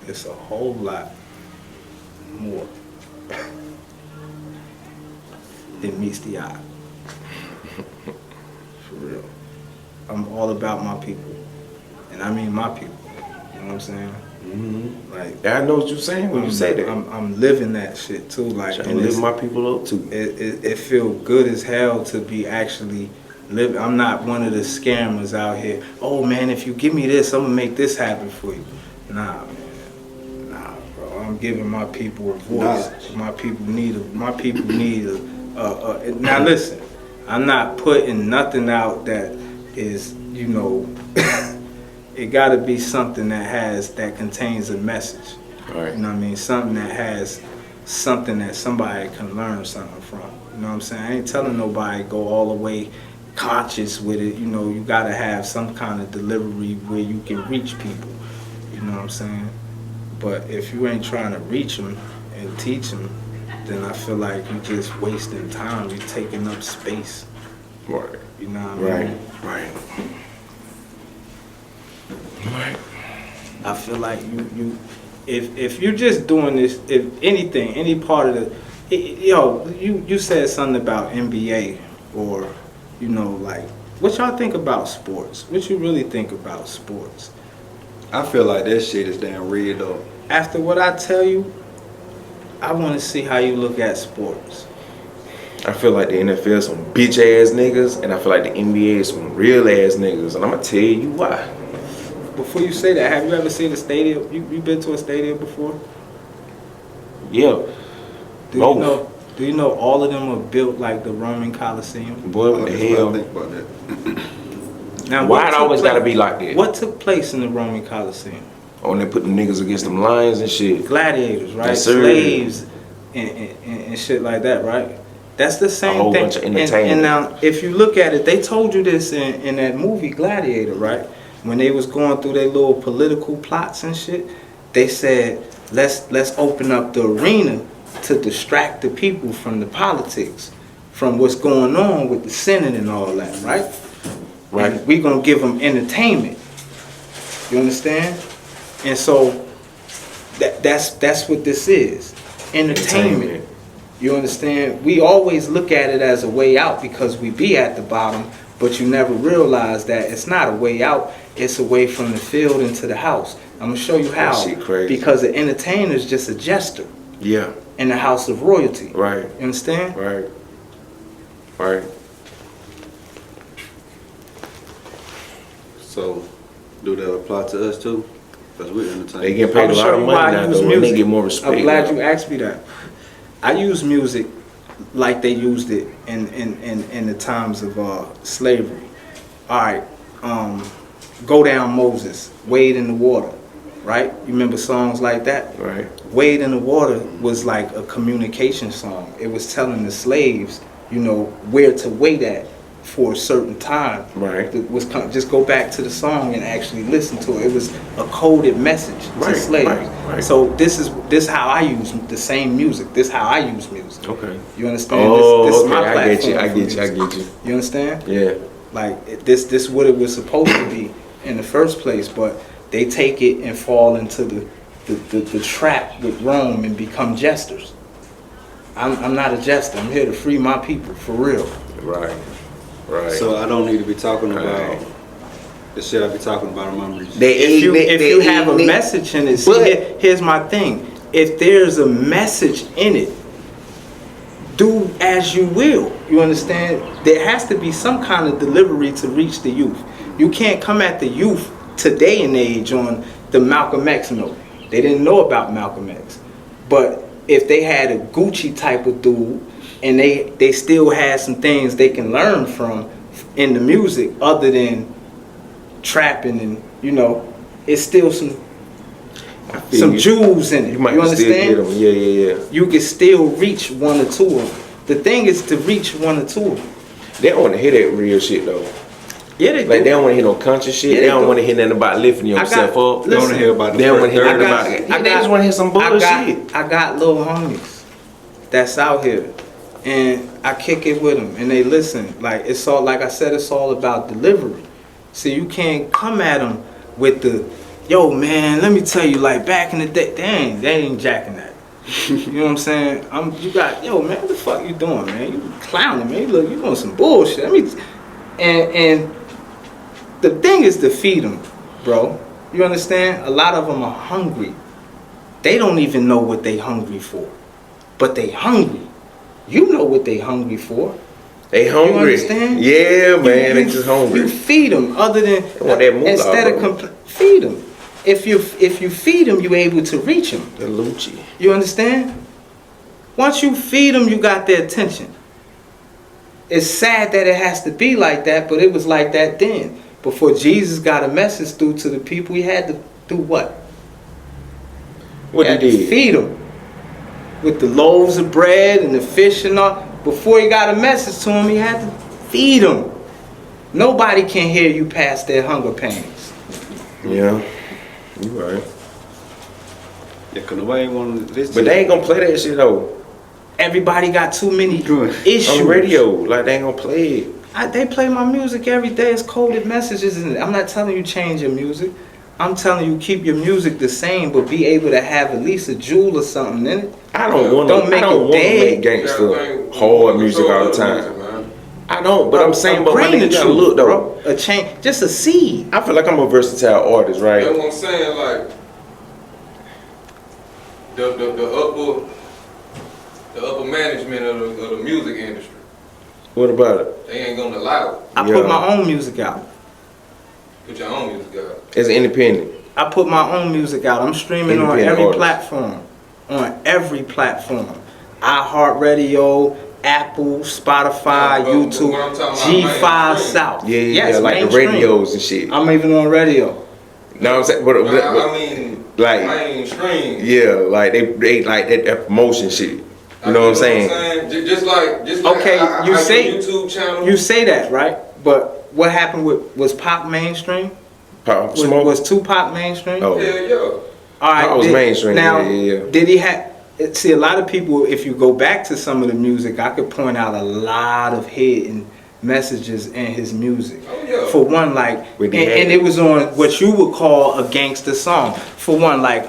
it's a whole lot more than meets the eye. For real. I'm all about my people. And I mean my people. You know what I'm saying? Mm-hmm. Like, I know what you're saying when you say that. I'm living that shit too. Like, Trying to lift my people up too. It feel good as hell to be actually I'm not one of the scammers out here. Oh man, if you give me this, I'm gonna make this happen for you. Nah, man. Nah, bro. I'm giving my people a voice. My people need a. Now listen, I'm not putting nothing out that is, you know, it got to be something that contains a message. Right. You know what I mean? Something that has something that somebody can learn something from. You know what I'm saying? I ain't telling nobody go all the way conscious with it. You know, you got to have some kind of delivery where you can reach people. You know what I'm saying? But if you ain't trying to reach them and teach them, then I feel like you just wasting time. You're taking up space. Right. You know what I mean? Right. Right. I feel like you if you're just doing this, if anything, any part of the, you said something about NBA or, you know, like, what y'all think about sports? What you really think about sports? I feel like that shit is damn real though. After what I tell you, I want to see how you look at sports. I feel like the NFL is some bitch ass niggas, and I feel like the NBA is some real ass niggas, and I'm gonna tell you why. Before you say that, have you ever seen a stadium? You been to a stadium before? Yeah. Do you know all of them are built like the Roman Coliseum? Boy, what the hell? I think about that. Now, Why it always gotta be like that? What took place in the Roman Coliseum? Oh, and they put the niggas against them lions and shit. Gladiators, right? Yes, sir. Slaves and shit like that, right? That's the same whole thing. bunch of entertainment. And now, if you look at it, they told you this in that movie Gladiator, right? When they was going through their little political plots and shit, they said, let's open up the arena to distract the people from the politics, from what's going on with the Senate and all that, right? Right. And we gonna give them entertainment. You understand? And so that's what this is. Entertainment. You understand? We always look at it as a way out because we be at the bottom, but you never realize that it's not a way out. It's a way from the field into the house. I'm gonna show you how. That shit crazy. Because the entertainer is just a jester Yeah. in the house of royalty. Right. You understand? Right. Right. So, do that apply to us too? Because we're entertained. They get paid a lot of money now, though, and they get more respect. I'm glad now. you asked me that. I use music like they used it in the times of slavery. All right, Go Down Moses, Wade in the Water, right? You remember songs like that? Right. Wade in the Water was like a communication song. It was telling the slaves, you know, where to wait at for a certain time. Right. It was just go back to the song and actually listen to it. It was a coded message to slaves. Right. So this is how I use the same music. This is how I use music. Okay. You understand? Oh, this is okay. my I get you. platform I for get you. I music. get you. You understand? Yeah. Like this what it was supposed to be in the first place, but they take it and fall into the trap with Rome and become jesters. I'm not a jester. I'm here to free my people for real. Right. Right. So I don't need to be talking about Right. the shit I be talking about on my music. If you have a message in it, see, here's my thing. If there's a message in it, do as you will. You understand? There has to be some kind of delivery to reach the youth. You can't come at the youth today and age on the Malcolm X note. They didn't know about Malcolm X. But if they had a Gucci type of dude and they still had some things they can learn from in the music other than trapping and, you know, it's still some jewels in it. You might you understand? understand? Yeah. You can still reach one or two of them. The thing is to reach one or two of them. They don't want to hear that real shit though. Yeah, they Like do. they don't want to hear no conscious shit. Yeah, they don't do. want to hear nothing about lifting yourself up. They don't wanna hear about the They don't want to hear first nothing third. about it. They just want to hear some bullshit. I got little homies that's out here, and I kick it with them, and they listen. Like it's all, like I said, it's all about delivery. See, you can't come at them with the, yo man, let me tell you, like back in the day, they ain't jacking that. You know what I'm saying? You got, yo man, what the fuck you doing, man? You clowning, man. You doing some bullshit. And the thing is to feed them, bro. You understand? A lot of them are hungry. They don't even know what they hungry for, but they hungry. You know what they hungry for. They hungry. You understand? Yeah, man. They just hungry. You feed them. Other than want that moolah, instead of bro. feed them. If you feed them, you're able to reach them. The Lucci. You understand? Once you feed them, you got their attention. It's sad that it has to be like that, but it was like that then. Before Jesus got a message through to the people, he had to do what? What he had to did? feed them with the loaves of bread and the fish and all. Before he got a message to them, he had to feed them. Nobody can hear you past their hunger pains. Yeah, you right. Yeah, cause nobody want to listen. But they ain't gonna play that shit though. Everybody got too many issues. On the radio, like they ain't gonna play it. They play my music every day. It's coded messages in it. I'm not telling you change your music. I'm telling you keep your music the same, but be able to have at least a jewel or something in it. I don't want to make gangster hard music all the time. I don't, but I'm saying, but my nigga gotta look though. A change, just a seed. I feel like I'm a versatile artist, right? That's what I'm saying, like the upper management of the music industry. What about it? They ain't gonna allow it. I put my own music out. Put your own music out. As an independent. I put my own music out. I'm streaming on every platform. On every platform. iHeartRadio, Apple, Spotify, YouTube, G5 South. Yeah, like the radios and shit. I'm even on radio. No, I'm saying, but I mean, like mainstream. Yeah, like they like that promotion shit. You know what I'm saying? Just like okay, you say YouTube channel. You say that, right? But what happened was Pop mainstream? Pop Smoke? Was Tupac mainstream? Oh. Hell yeah. All right, Pop was mainstream. Now, yeah. did he have? See, a lot of people, if you go back to some of the music, I could point out a lot of hidden messages in his music. Oh, yeah. For one, like, and it was on what you would call a gangster song. For one, like,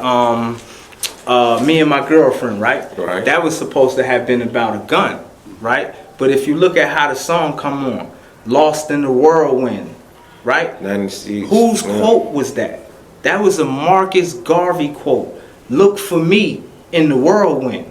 Me and My Girlfriend, right? Right. That was supposed to have been about a gun, right? But if you look at how the song come on, Lost in the Whirlwind, right? 96. Whose quote was that? That was a Marcus Garvey quote. Look for me in the whirlwind.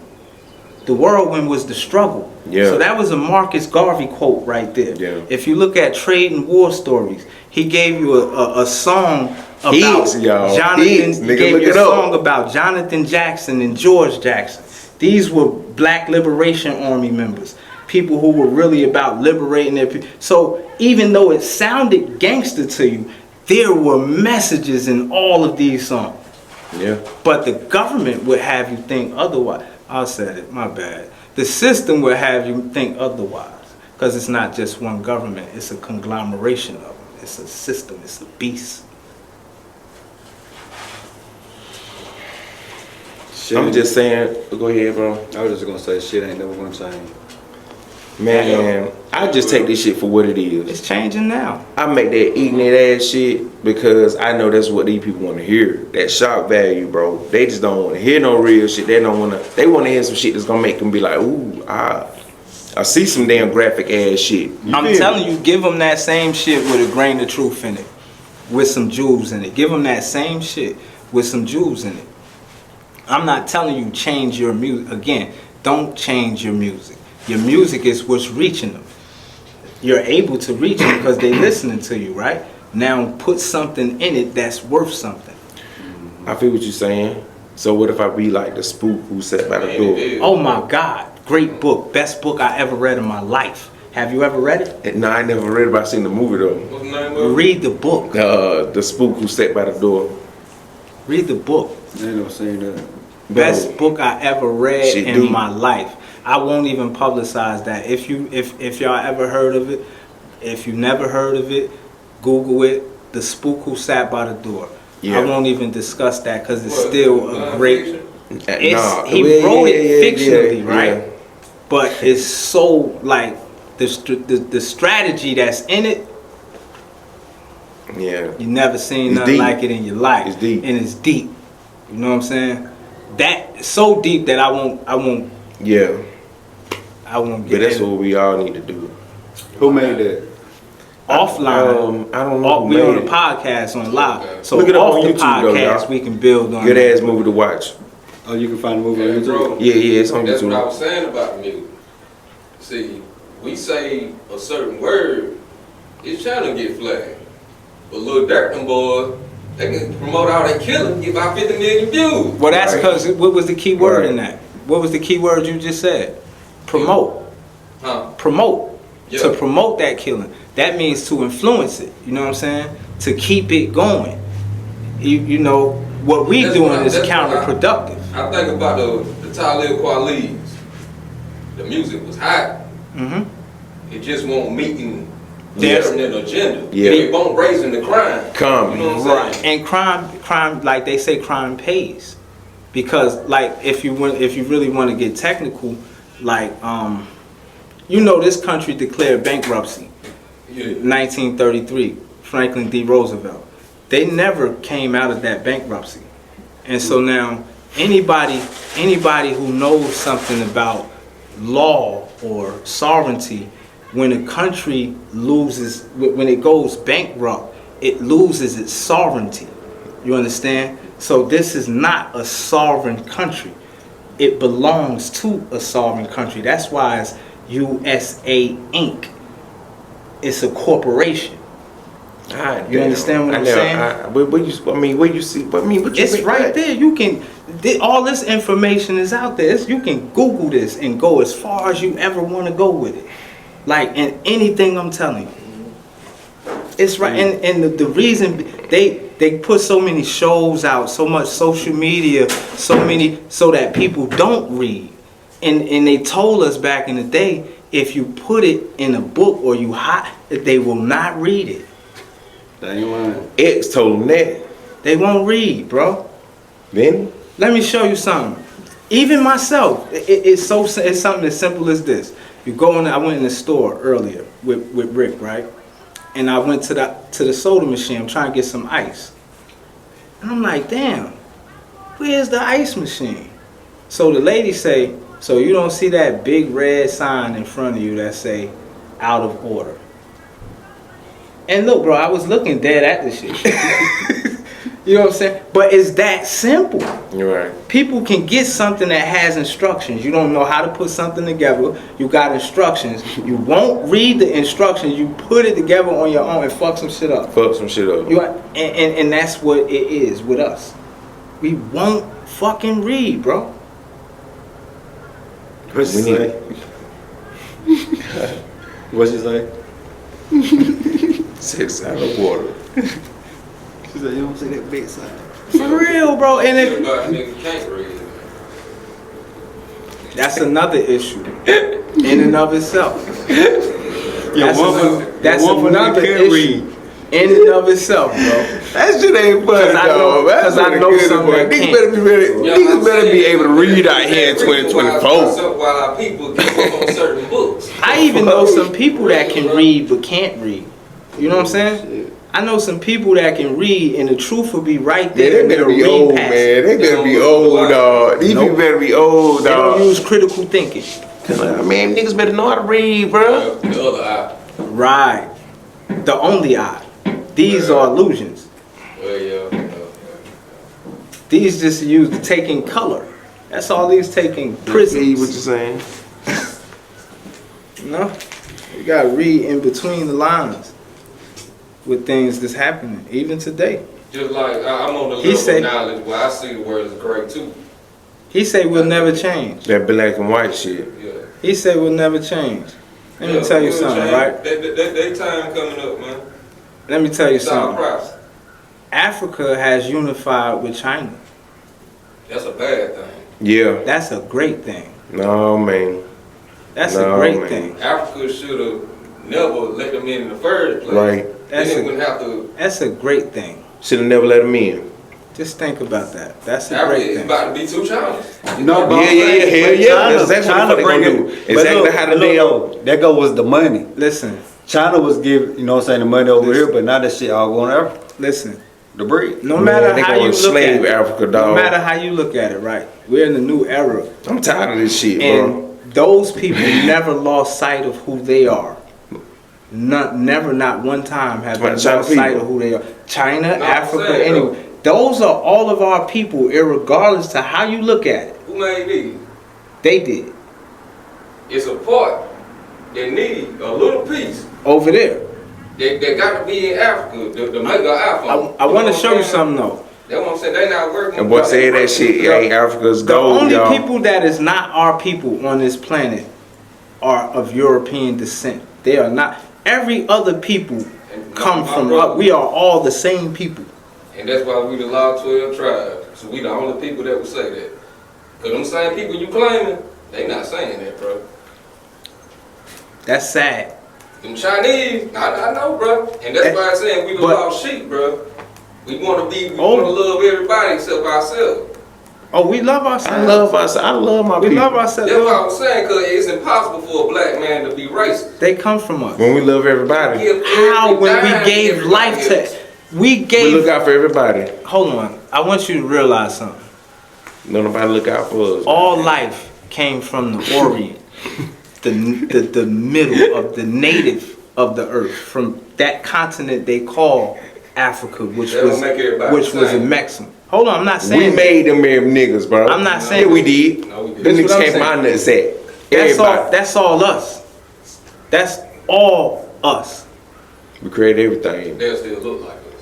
The whirlwind was the struggle. Yeah. So that was a Marcus Garvey quote right there. Yeah. If you look at Trade and War Stories, he gave you a song about Jonathan. He gave you a song about Jonathan Jackson and George Jackson. These were Black Liberation Army members, people who were really about liberating their people. So even though it sounded gangster to you, there were messages in all of these songs. Yeah. But the government would have you think otherwise. I said it, my bad. The system would have you think otherwise. Because it's not just one government, it's a conglomeration of them. It's a system, it's a beast. I'm just saying, go ahead, bro. I was just gonna say shit ain't never gonna change. Man, I just take this shit for what it is. It's changing now. I make that eating that ass shit because I know that's what these people want to hear. That shock value, bro. They just don't want to hear no real shit. They want to hear some shit that's gonna make them be like, ooh, I see some damn graphic ass shit. I'm telling you, give them that same shit with a grain of truth in it, with some jewels in it. Give them that same shit with some jewels in it. I'm not telling you change your music. Again, don't change your music. Your music is what's reaching them. You're able to reach them because they're listening to you, right? Now put something in it that's worth something. I feel what you're saying. So what if I be like the spook who sat by the door? Oh my God, great book. Best book I ever read in my life. Have you ever read it? No, I never read it, but I seen the movie though. What's the name of it? Read the book. The spook who sat by the door. Read the book. I ain't never seen that. Best book I ever read Shit in deep. my life. I won't even publicize that. If y'all ever heard of it, if you never heard of it, Google it. The Spook Who Sat by the Door. Yeah. I won't even discuss that because it's still a great. He wrote it fictionally, right? Yeah. But it's so like the strategy that's in it. Yeah. You never seen It's nothing deep. like it in your life. It's deep. And it's deep. You know what I'm saying? That so deep that I won't Yeah. get But that's in it. what we all need to do. Who made that? Offline. I don't know. We on the podcast on live. So Look it up off on the YouTube, though, podcast y'all. we can build on Good it. ass movie to watch. Oh, you can find the movie on Yeah, YouTube. bro. Yeah, it's on That's what I YouTube. was saying about the music. See, we say a certain word, it's trying to get flagged. But Lil Durk, them boys, they can promote all they killing, get about 50 million views. Well, that's Right. because what was the key word in Right. that? What was the key word you just said? Promote. Huh? Promote. Yeah. To promote that killing. That means to influence it. You know what I'm saying? To keep it going. You know, what we That's doing what I- is that's what I- counterproductive. I think about the Talib Kweli's. The music was hot. Mm-hmm. It just won't meeting Yes. an agenda. Yeah. It won't raising the crime. Come. You know what I'm Right. saying? And crime, like they say, crime pays. Because, like, if you really want to get technical, like, you know, this country declared bankruptcy. Yeah. 1933, Franklin D. Roosevelt. They never came out of that bankruptcy. And so now anybody who knows something about law or sovereignty, when a country loses, when it goes bankrupt, it loses its sovereignty. You understand? So this is not a sovereign country. It belongs to a sovereign country. That's why it's USA Inc. It's a corporation. You understand what I'm saying? Where you see? What you It's think right that? there. You can. All this information is out there. You can Google this and go as far as you ever want to go with it. Like, and anything I'm telling you, it's right. And the reason they put so many shows out, so much social media, so that people don't read. And they told us back in the day, if you put it in a book or you hide, they will not read it. They ain't lying. X told him that. They won't read, bro. Then Let me show you something. Even myself, it's something as simple as this. You go in. I went in the store earlier with Rick, right? And I went to the soda machine. I'm trying to get some ice, and I'm like, damn, where's the ice machine? So the lady say, so you don't see that big red sign in front of you that say out of order. And look, bro, I was looking dead at this shit. You know what I'm saying? But it's that simple. you're right. People can get something that has instructions. You don't know how to put something together. You got instructions. You won't read the instructions. You put it together on your own and fuck some shit up. Fuck some shit up. And that's what it is with us. We won't fucking read, bro. What she We say? What she say? Six out of water. She said, you don't see that big sign. For real, bro. And Everybody nigga can't read. that's another issue in and of itself. That's another issue in and of itself, bro. That shit ain't funny, 'Cause I know- dog. That's 'cause I really know good, some boy. that Niggas can't. better be ready. Yeah, Niggas I'm better be saying, able to read out here in the reason 2024. Why our people get on certain books. I even know some people that can read but can't read. You know what I'm saying? I know some people that can read and the truth will be right Yeah, there. they and better they'll be read old, past man. it. They better be old, dog. These people better be old, They don't dog. use critical thinking. Man, niggas better know how to read, bro. The other eye. Right. The only eye. These are illusions. Well, yeah. These just use taking color. That's all these taking See what you're prisms. saying? You know? You gotta read in between the lines with things that's happening, even today. Just like I'm on the He level said- of knowledge where I see the word as great too. He said we'll never change. That black and white shit. Yeah. He said we'll never change. Let me tell you we'll something, change. right? They time coming up, man. Let me tell you It's our something. process. Africa has unified with China. That's a bad thing. Yeah. That's a great thing. No, man. That's No, a great man. thing. Africa should have never let them in the first place. Right. Then That's they a- wouldn't have to. That's a great thing. Should have never let them in. Just think about that. That's a Africa great is thing. about to be two China. No, but Yeah, I'm yeah, saying, yeah, hell but yeah. China- That's exactly China what they bring gonna it- do. but Exactly look, how the look, damn- look, that go was the money. Listen, China was giving, you know what I'm saying, the money over here, but now that shit all going Africa. listen. The bread. No Man, matter they how gonna you look enslave at it, Africa, no dog. matter how you look at it, right? We're in a new era, I'm tired of this shit, bro. and those people never lost sight of who they are. Never, not one time have they Right, China lost sight people. of who they are. China, No, Africa, I'm saying, anyway. Those are all of our people, irregardless to how you look at it. Who made these? They did. It's a part that need a little piece over there. that got to be in Africa to make an iPhone. I want to show you something though. That's what I'm saying. They not working. And boy said that shit ain't Africa's The gold, only y'all. people that is not our people on this planet are of European descent. They are not. Every other people come from. We are all the same people. And that's why we the law 12 tribes. So we the only people that would say that. Cause them same people you claiming, they not saying that, bro. That's sad. Them Chinese, I know, bro. And that's why I'm saying we the lost sheep, bro. We want to love everybody except ourselves. Oh, we love ourselves. I love us. I love my We people. love ourselves. That's what I was saying, cause it's impossible for a black man to be racist. They come from us. When we love everybody, How when we gave life to, we we gave. look out for everybody. Hold on, I want you to realize something. No nobody look out for us. All life came from the Orient, the middle of the native of the earth, from that continent they call Africa, which That was don't make everybody which the was same. in Mexico. Hold on, I'm not We saying made them Arab niggas, bro. I'm not saying Yeah, we did. No, we did. Them That's niggas what I'm came saying. out and said, that's all. everybody. That's all us. That's all us, We created everything. They'll still look like us.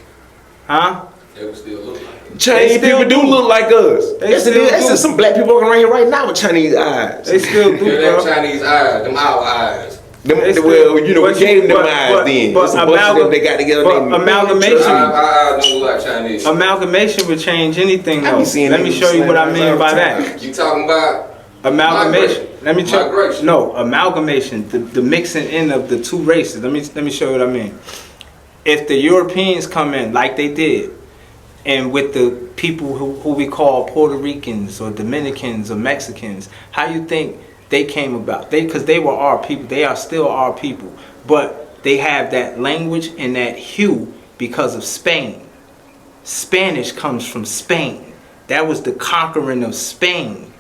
huh? They will still look like us. Chinese still people do look like us. They Yes, it still is. There's do. some black people walking around here right now with Chinese eyes. They still do, They're them bro. Chinese eyes, them our eyes. Them, They still- well, you know, we but gave them but- eyes but- then. but There's a bunch of them they got together. but named amalgamation- Our eyes don't look like Chinese. Amalgamation would change anything I though. be seeing Let me niggas show you what I slang mean all by the that. time. You talking about Amalgamation. Let me check. Migration. No, amalgamation. The mixing in of the two races. Let me show you what I mean. If the Europeans come in like they did, and with the people who we call Puerto Ricans or Dominicans or Mexicans, how you think they came about? Because they were our people. They are still our people, but they have that language and that hue because of Spain. Spanish comes from Spain. That was the conquering of Spain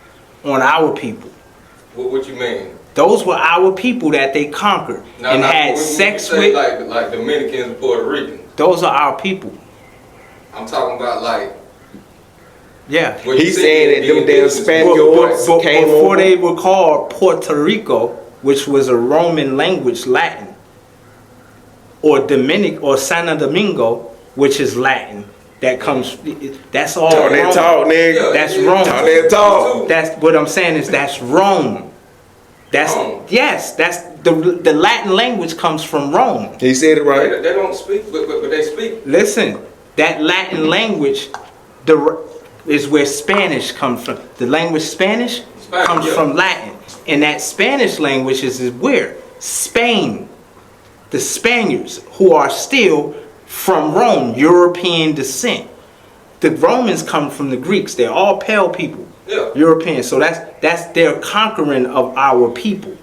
on our people. what you mean? Those were our people that they conquered and had when sex you say with. like Dominicans and Puerto Ricans. Those are our people. I'm talking about like. Yeah. what you He said, said that the them damn indigenous Spaniards people. came before over. they were called Puerto Rico, which was a Roman language, Latin, or Dominic or Santo Domingo, which is Latin. That comes. That's all. Talk that Rome. talk, nigga. Yeah, That's yeah, wrong. Talk that talk. That's what I'm saying is that's Rome. That's Rome. yes. That's the Latin language comes from Rome. He said it right. They don't speak, but they speak. Listen, that Latin language, is where Spanish comes from. The language Spanish comes yeah. from Latin, and that Spanish language is where Spain, the Spaniards who are still from Rome, European descent. The Romans come from the Greeks. They're all pale people. Yeah. European. So that's their conquering of our people.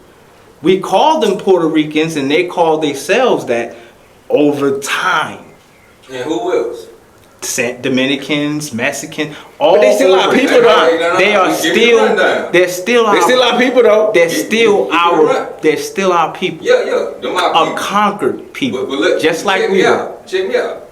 We call them Puerto Ricans, and they call themselves that over time. And who else? Dominicans, Mexicans, all But they still our over people, time. though. They are Give me the rundown. they're still They still our people though. they're still give me the run. they're still our people. Yeah, them our A people. conquered people. But just like check we me are. out. Check me out.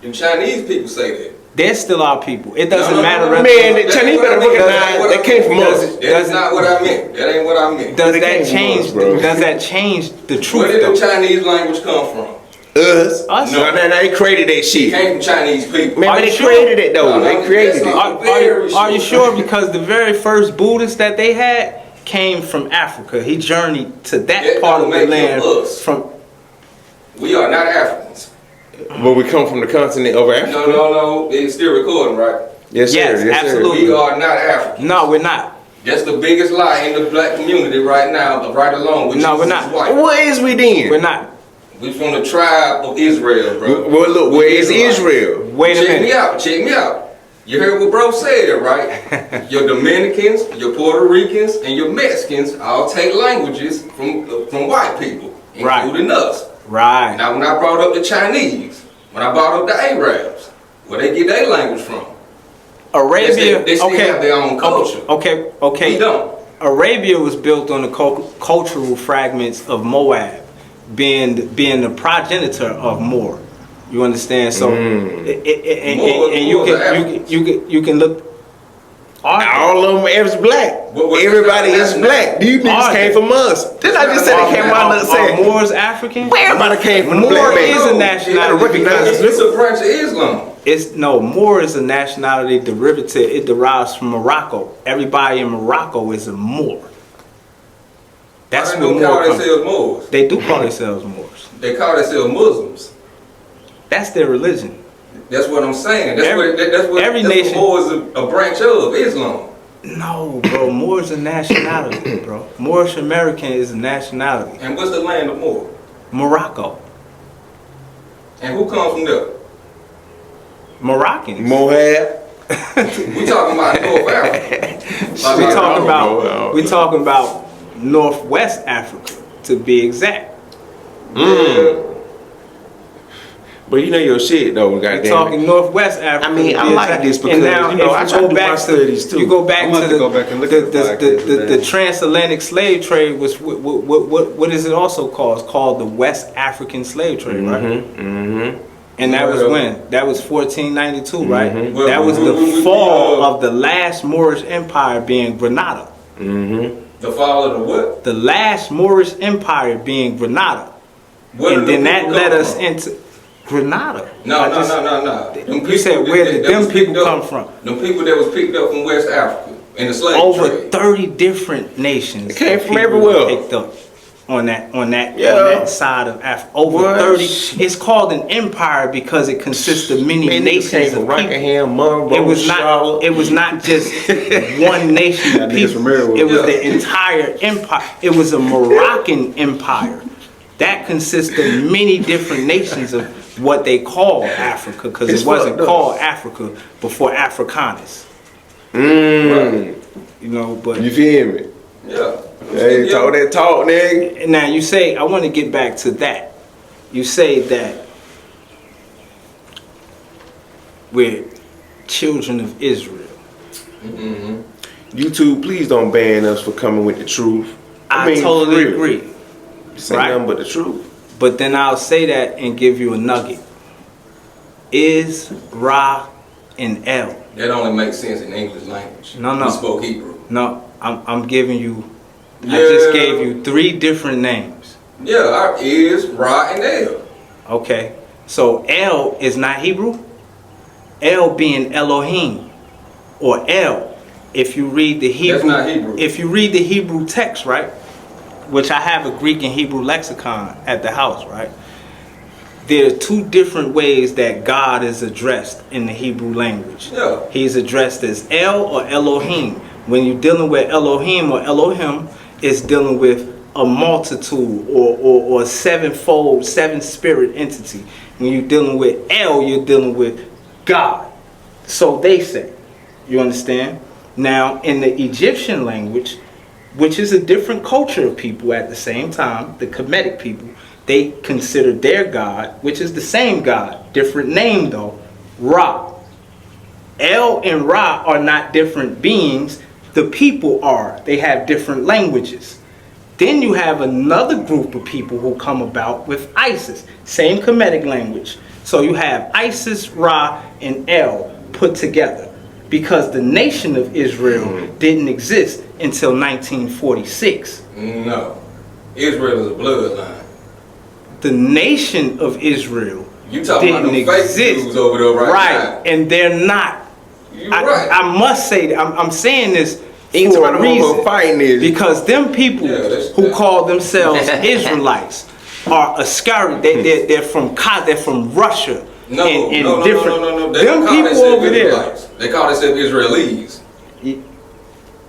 Them Chinese people say that. They're still our people. It doesn't No, matter. no, Man, That's the Chinese what I better mean. recognize they came from us. That's not what I meant. That ain't what I meant. Does They that came from change? us, bro. Does that change the Where truth? did the though? Chinese language come from? Us. Us? No, they created that It shit. came from Chinese people. Man, Are but you they sure? created it though. No, They created that's it. not- Are you sure? Because the very first Buddhist that they had came from Africa. He journeyed to that That part of don't the make him land us. from. We are not Africans. But we come from the continent over Africa. No. It's still recording, right? Yes, sir. Yes, Yes, absolutely. We are not Africans. No, we're not. That's the biggest lie in the black community right now, right along with No, Jesus we're not. is white. Sir. What is we then? We're not. We from the tribe of Israel, bro. Well, look, where is Israelites. Israel? Wait a Check me minute. out. Check me out. You heard what bro said, right? Your Dominicans, your Puerto Ricans, and your Mexicans all take languages from white people, Right. including us. Right. Now, when I brought up the Chinese, when I brought up the Arabs, where they get their language from? Arabia. They still Okay. have their own culture. Okay. We don't. Arabia was built on the cultural fragments of Moab, being the progenitor of Moor. You understand? So, and Moor you was can you can look All of them is black. What Everybody is nationality? black. These niggas Are came they? from us. Didn't I just say they came from us? Are Moors African? Everybody came from the Moor black is man. a nationality. recognize It's a branch of Islam. Moor is a nationality derivative. It derives from Morocco. Everybody in Morocco is a Moor. That's Why what they don't call Moor comes. themselves Moors? They do call themselves Moors. They call themselves Muslims. That's their religion. That's what I'm saying. That's Every- what every that's nation- what Moor is a branch of Islam. No, bro. Moor is a nationality, bro. Moorish American is a nationality. And what's the land of Moor? Morocco. And who comes from there? Moroccans. Moab. We talking about North Africa. We talking about Northwest Africa, to be exact. But you know your shit though, We're goddamn. talking Northwest Africa. I mean, to I be like exact. this because, and now, you know, I if try you to go do my back studies, too. You go back I'm to gonna have to go back and look at the podcast the today. transatlantic slave trade was what is it also called? It's called the West African slave trade, right? Mm-hmm. And that was Well, when? That was 1492, right? Well, That was the we- fall of the last Moorish empire being Granada. The fall of the what? The last Moorish empire being Granada. Where And did then them that people led come us from? into Granada. No. I just- You said, where did them people come from? The people that was picked up from West Africa in the slave Over trade. 30 different nations. It came of from people everywhere. Picked up on that Yeah. side of Africa. Over What? 30. It's called an empire because it consists of many Man, niggas came nations from of people. Rockingham, Monroe, It was not. Charlotte. It was not just one nation of That niggas from people. everywhere. It was Yeah. the entire empire. It was a Moroccan empire that consists of many different nations of what they call Africa, because It's it wasn't fucked up. called Africa before Africanus. Mm. You know, but You feel me? Yeah. Hey, Yeah. talk that talk, nigga. now you say, I want to get back to that. You say that we're children of Israel. YouTube, please don't ban us for coming with the truth. I mean, totally for real. agree. Say Right. nothing but the truth. But then I'll say that and give you a nugget. Is, Ra, and El. That only makes sense in English language. No. We spoke Hebrew. No, I'm giving you, I just Yeah. gave you 3 different names. Yeah, our is, Ra, and El. Okay, so El is not Hebrew. El being Elohim, or El. If you read the Hebrew, not Hebrew. if you read the Hebrew text, right, which I have a Greek and Hebrew lexicon at the house, right. There are 2 different ways that God is addressed in the Hebrew language. Yeah. He's addressed as El or Elohim. When you're dealing with Elohim or Elohim, it's dealing with a multitude or sevenfold, 7 spirit entity. When you're dealing with El, you're dealing with God. So they say. You understand? Now, in the Egyptian language, which is a different culture of people at the same time, the Kemetic people, they consider their God, which is the same God, different name though, Ra. El and Ra are not different beings. The people are. They have different languages. Then you have another group of people who come about with Isis, same Kemetic language. So you have Isis, Ra, and El put together because the nation of Israel didn't exist until 1946. No. Israel is a bloodline. The nation of Israel You talking about didn't them fake exist. Jews over there right now. And they're not. You right. I must say that I'm saying this Ain't for a somebody who reason. fighting this. Because them people Yeah, that's- who call themselves Israelites are Ascari. They're from Russia. No, and no. They Them don't call people themselves over there. Israelites. They call themselves Israelis.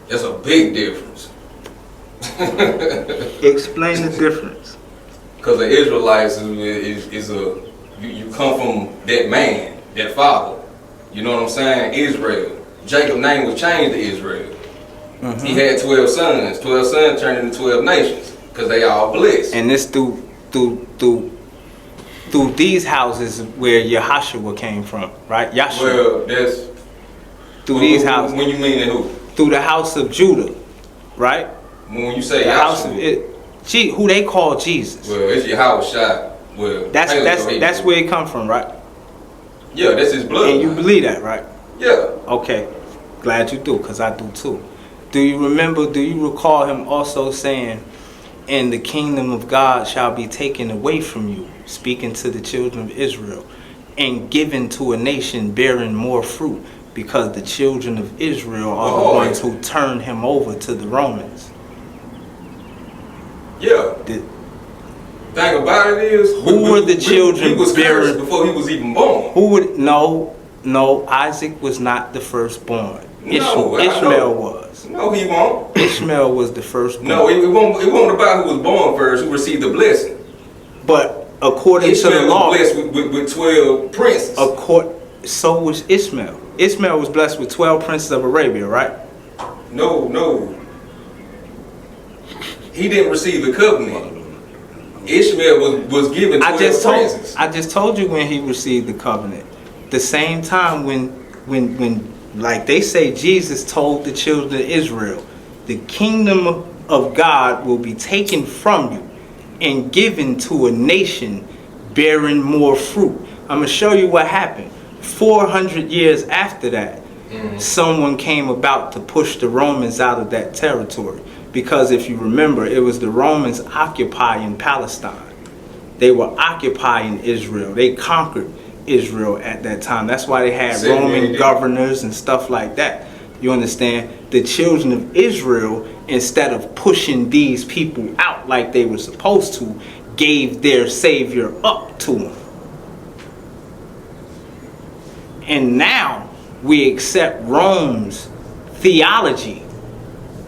That's a big difference. Explain the difference. Because the Israelites is a you come from that man, that father. You know what I'm saying? Israel. Jacob's name was changed to Israel. He had 12 sons. 12 sons turned into 12 nations because they all blessed. And this through these houses where Yahashua came from, right? Yahshua. Well, that's Through these houses. When you mean who? Through the house of Judah, right? When you say The house of Yahshua, it. Who they call Jesus. well, it's your house shot. Well, That's where it come from, right? Yeah, that's his blood. And you believe that, right? Yeah. Okay. Glad you do, because I do too. Do you recall him also saying, and the kingdom of God shall be taken away from you, speaking to the children of Israel, and given to a nation bearing more fruit, because the children of Israel are the ones who turned him over to the Romans. Yeah. Thing about it is, who were the children? He was cursed before he was even born. Who would? No. Isaac was not the firstborn. Ishmael was. No, he won't. Ishmael was the firstborn. No, it won't about who was born first, who received the blessing. But according to the law, Ishmael was blessed with 12 princes. So was Ishmael. Ishmael was blessed with 12 princes of Arabia, right? No. He didn't receive the covenant. Ishmael was given 12 princes. I just told you when he received the covenant. The same time when like they say Jesus told the children of Israel, the kingdom of God will be taken from you and given to a nation bearing more fruit. I'm going to show you what happened. 400 years after that, someone came about to push the Romans out of that territory. Because if you remember, it was the Romans occupying Palestine. They were occupying Israel. They conquered Israel at that time. That's why they had Roman governors and stuff like that. You understand? The children of Israel, instead of pushing these people out like they were supposed to, gave their savior up to them. And now we accept Rome's theology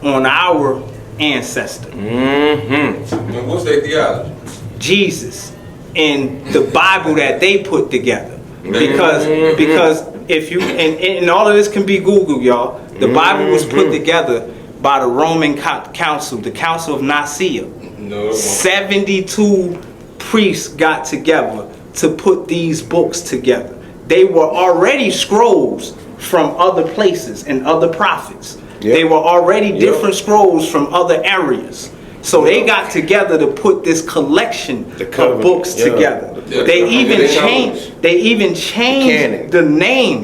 on our ancestor. And what's their theology? Jesus and the Bible that they put together. Because if you and all of this can be Googled, y'all. The Bible was put together by the Roman Council, the Council of Nicaea. No, 72 priests got together to put these books together. They were already scrolls from other places and other prophets. Yep. They were already different scrolls from other areas. So they got together to put this collection of books together. They even changed the name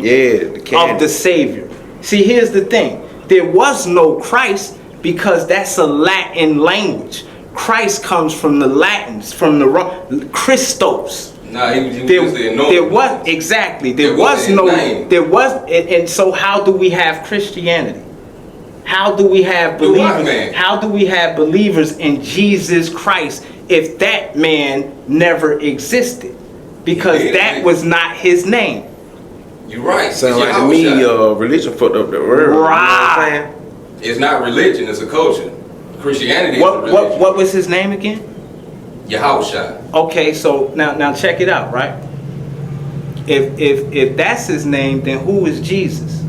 of the Savior. See, here's the thing. There was no Christ because that's a Latin language. Christ comes from the Latins, from the Christos. Nah, he was just there was exactly there was no name. There was and so how do we have Christianity? How do we have believers? How do we have believers in Jesus Christ if that man never existed? Because that was not his name. You're right. Sound like to me, religion fucked up the word. Right. You know what I'm saying? It's not religion, it's a culture. Christianity is a religion. What was his name again? Yahushua. Okay, so now check it out, right? If that's his name, then who is Jesus?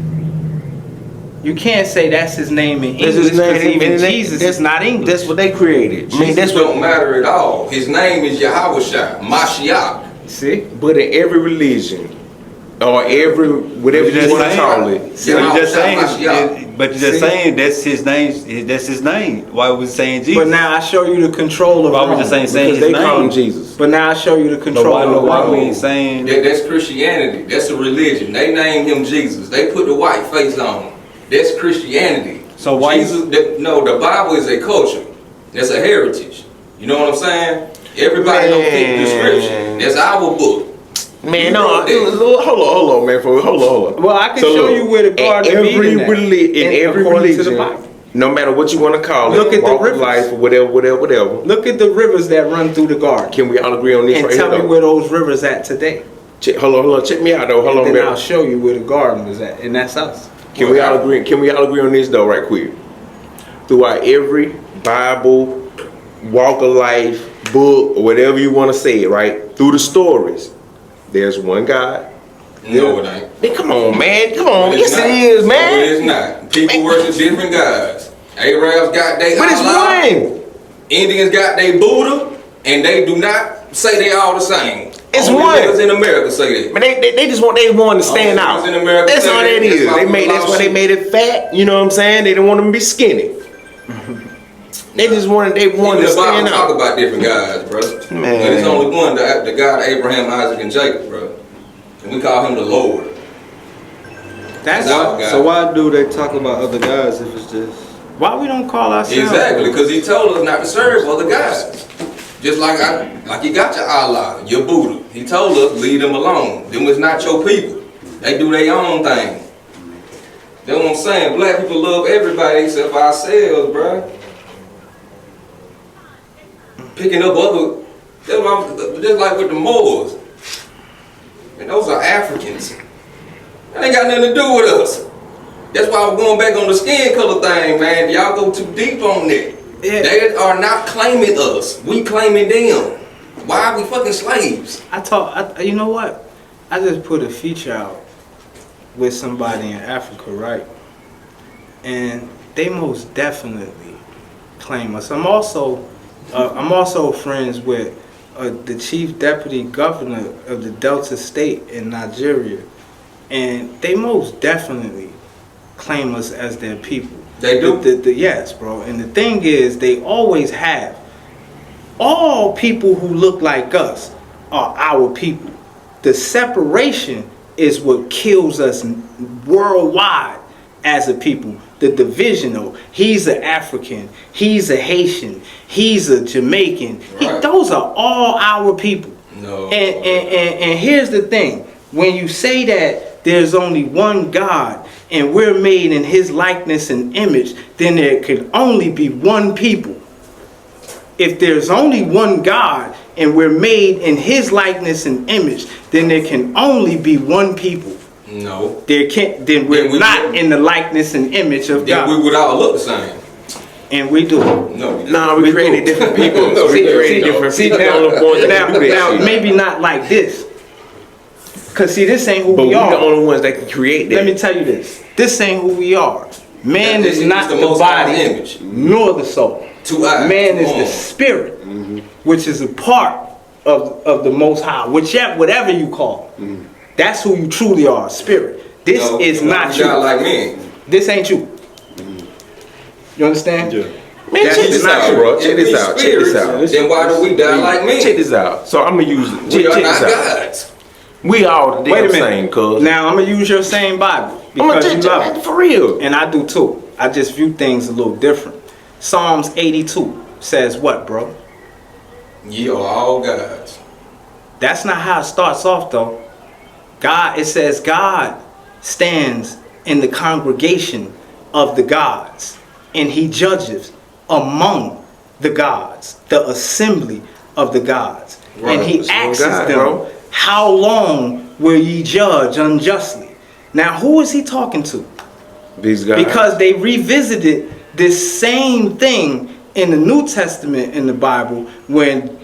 You can't say that's his name in English because even Jesus is not English. That's what they created. I mean, that's what don't matter at all. His name is Yahushua, Mashiach. See? But in every religion, or every whatever you want to call it, but you're just saying that's his name. That's his name. Why was saying Jesus? But now I show you the control of. Why we just saying his they name? call him Jesus. But now I show you the control of. Why we ain't saying that's Christianity? That's a religion. They named him Jesus. They put the white face on him. That's Christianity. So why? Jesus? The Bible is a culture. That's a heritage. You know what I'm saying? Everybody don't fit the description. That's our book. Man, no, hold on, man. Hold on. Well, I can show you where the Garden of Eden in every religion, no matter what you want to call it, look at walk the rivers. of life, or whatever. Look at the rivers that run through the garden. Can we all agree on this? And right tell here, me where those rivers at today. Hold on. Check me out though. Hold on, and then man. I'll show you where the garden was at, and that's us. Can we all agree? Can we all agree on this though, right quick? Throughout every Bible, walk of life, book, or whatever you want to say, right? Through the stories, there's one God. No, it ain't. Man, come on, man. Come on. Yes, it is, man. No, it's not. People worship different gods. Arabs got their But it's Allah. one. Indians got their Buddha, and they do not say they all the same. It's Only one. niggas in America say that. But they just want to stand out. In America That's all that is. That's why they shit. made it fat. You know what I'm saying? They didn't want them to be skinny. They wanted to stand out. Talk about different gods, bro. Man. But it's only one, the God of Abraham, Isaac, and Jacob, bro. And we call him the Lord. That's our God. So why do they talk about other guys if it's just? why we don't call ourselves. Exactly, because he told us not to serve other guys. Just like you got your Allah, your Buddha. He told us leave them alone. Them is not your people. They do their own thing. That's what I'm saying. Black people love everybody except ourselves, bruh. Picking up other, just like with the Moors. And those are Africans. That ain't got nothing to do with us. That's why we're going back on the skin color thing, man. Y'all go too deep on that. Yeah. They are not claiming us. We claiming them. Why are we fucking slaves? You know what? I just put a feature out with somebody in Africa, right? And they most definitely claim us. I'm also friends with the chief deputy governor of the Delta State in Nigeria, and they most definitely claim us as their people. They do? Yes, bro. And the thing is, they always have. All people who look like us are our people. The separation is what kills us worldwide as a people. The division, though. He's an African. He's a Haitian. He's a Jamaican. Right. Those are all our people. No. And here's the thing. When you say that there's only one God and we're made in his likeness and image, then there can only be one people. If there's only one God and we're made in his likeness and image, then there can only be one people. No. Then we're not in the likeness and image of Then God. we would all look the same. And we do. No. Nah, we created different people. No, we see, created different people. now, The only ones that can do that now shit. maybe not like this. Because see, this ain't who But we we're are. the only ones that can create that. Let me tell you this. This ain't who we are. Man This is is not the the Most High body image. nor the soul. Two eyes. Man is Come the on. spirit, which is a part of the Most High, whatever you call. That's who you truly are, spirit. This No, is not you. you. Like men. This ain't you. You understand? Yeah. Man, That's check this not out, true. bro. Check If this we out. Check this spirits, out. then why do we die like men? Check this out. So I'm gonna use it. We are Check not this out. gods. We all the Wait a damn minute. same, cuz. Now I'm gonna use your same Bible I'm gonna because you tell love you it, for real. and I do too. I just view things a little different. Psalms 82 says what, bro? Ye are all gods. That's not how it starts off, though. It says God stands in the congregation of the gods, and he judges among the gods, the assembly of the gods. Right. And he That's one asks God, them, bro. how long will ye judge unjustly? Now, who is he talking to? These guys. Because they revisited this same thing in the New Testament in the Bible when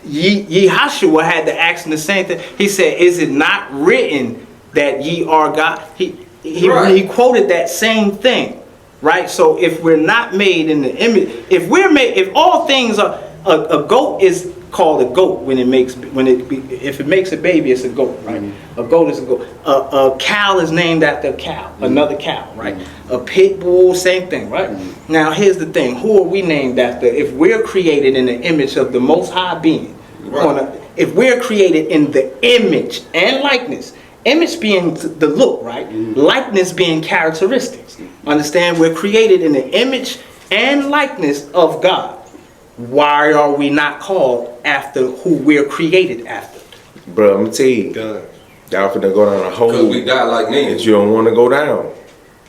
Yeshua had to ask him the same thing. He said, is it not written that ye are God? Right. He quoted that same thing, right? So if we're not made in the image, if all things are, a goat is called a goat if it makes a baby, it's a goat, right? A goat is a goat. A cow is named after a cow, another cow, right? A pit bull, same thing, right? Now here's the thing: who are we named after? If we're created in the image of the Most High Being, Right. if we're created in the image and likeness, image being the look, right? Likeness being characteristics. Understand? We're created in the image and likeness of God. Why are we not called after who we're created after? Bro, I'm gonna tell you. God. Y'all finna go down a Because hole we die like men. that you don't want to go down,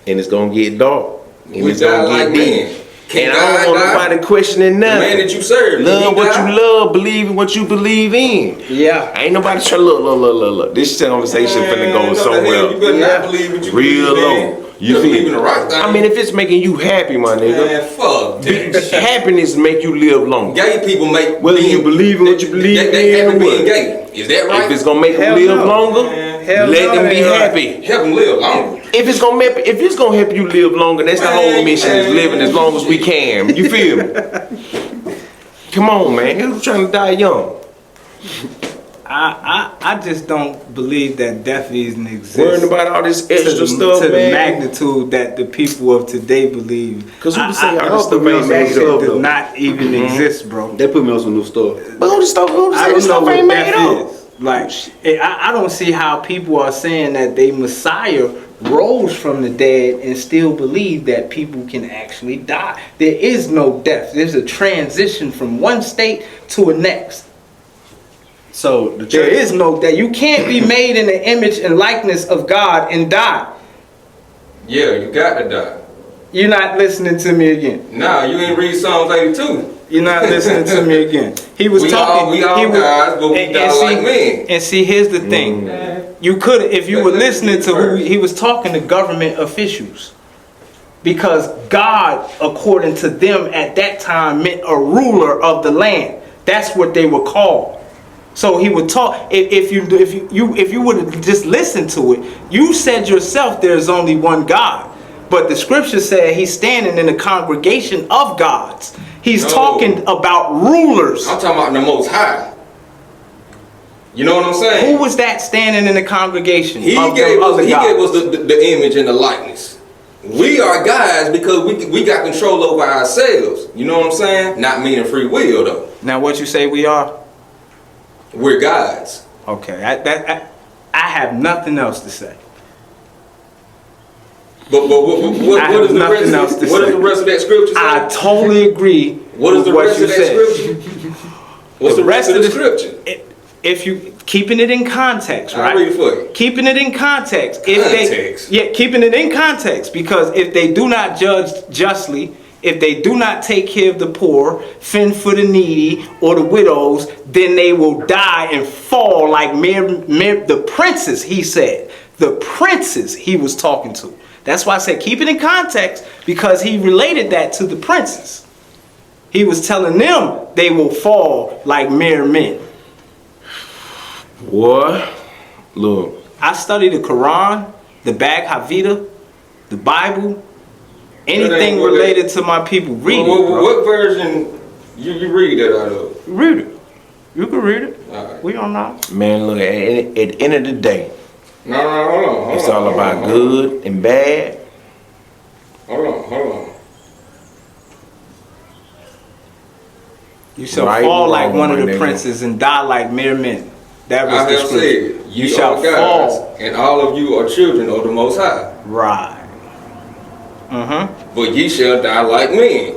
and it's gonna get dark, and We it's die gonna like get deep. men. Can And I don't God want die? nobody questioning The nothing. man that you serve. Love what you love, believe in what you believe in. Yeah. Ain't nobody trying to look. This conversation finna go You somewhere better not believe what you real believe low. in. You better feel believe in me? the right thing. I mean, if it's making you happy, my nigga, Man, fuck that. happiness make you live longer. Gay people make Whether you believe in what you believe they in happy or being what. gay. Is that right? If it's gonna make them Hell live no. longer, Hell let no, them it be ain't right. happy. Help them live longer. If it's gonna help you live longer, that's the whole mission is living as long as we can. You feel me? Come on, man. Who's trying to die young? I just don't believe that death even exists. Worrying about all this extra stuff, to the man. magnitude that the people of today believe. 'Cause who can say all I this stuff believe ain't that made shit up, does though? not even exist, bro. They put me on some new stuff. But who I say don't this know stuff what ain't made death up? is. Like, I don't see how people are saying that they Messiah rose from the dead and still believe that people can actually die. There is no death. There's a transition from one state to a next. So the There church, is no death. You can't be made in the image and likeness of God and die. Yeah, you got to die. You're not listening to me again. Nah, you ain't read Psalms 82. You're not listening to me again. He was We talking. all guys, but we die like men. And see, here's the thing. You could, if you were listening to who he was talking to, government officials, because God, according to them at that time, meant a ruler of the land. That's what they were called. So he would talk. If you would have just listened to it, you said yourself there's only one God. But the scripture said he's standing in a congregation of gods. He's talking about rulers. I'm talking about the Most High. You know what I'm saying? Who was that standing in the congregation? He gave us the image and the likeness. We are guys because we got control over ourselves. You know what I'm saying? Not meaning free will though. Now what you say we are? We're gods. Okay, I have nothing else to say. But what is the rest of that scripture say? I totally agree. What is with the rest of that scripture? What's the rest of the scripture? If you keeping it in context, right? I'll read it for you. Keeping it in context. Context. Keeping it in context, because if they do not judge justly, if they do not take care of the poor, fend for the needy or the widows, then they will die and fall like the princes, he said. The princes he was talking to. That's why I said keep it in context, because he related that to the princes. He was telling them they will fall like mere men. What? Look. I study the Quran, the Bag Havita, the Bible, anything related to my people. Read it. What version you read that out of? Read it. You can read it. All right. We don't know. Man, look, at the end of the day, No, hold on. it's all about good and bad. Hold on. You shall Right fall or like wrong, one of my the nigga. princes and die like mere men. That was I the have scripture. said, You shall are gods, fall. and all of you are children of the Most High. Right. Mm-hmm. But ye shall die like men,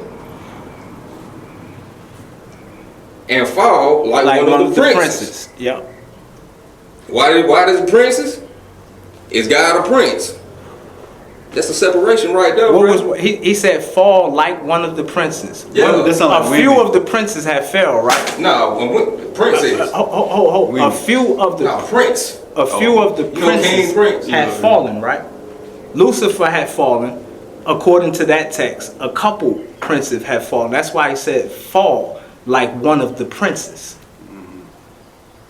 and fall like one of the princes. Yep. Why does the princes? Is God a prince? That's a separation right there. What he said? Fall like one of the princes. Yeah. That sound like A few women. of the princes have fell, right? No, when princes. A few of the No, prince. a few of the You know King princes Prince? had fallen, right? Lucifer had fallen, according to that text. A couple princes had fallen. That's why he said fall like one of the princes,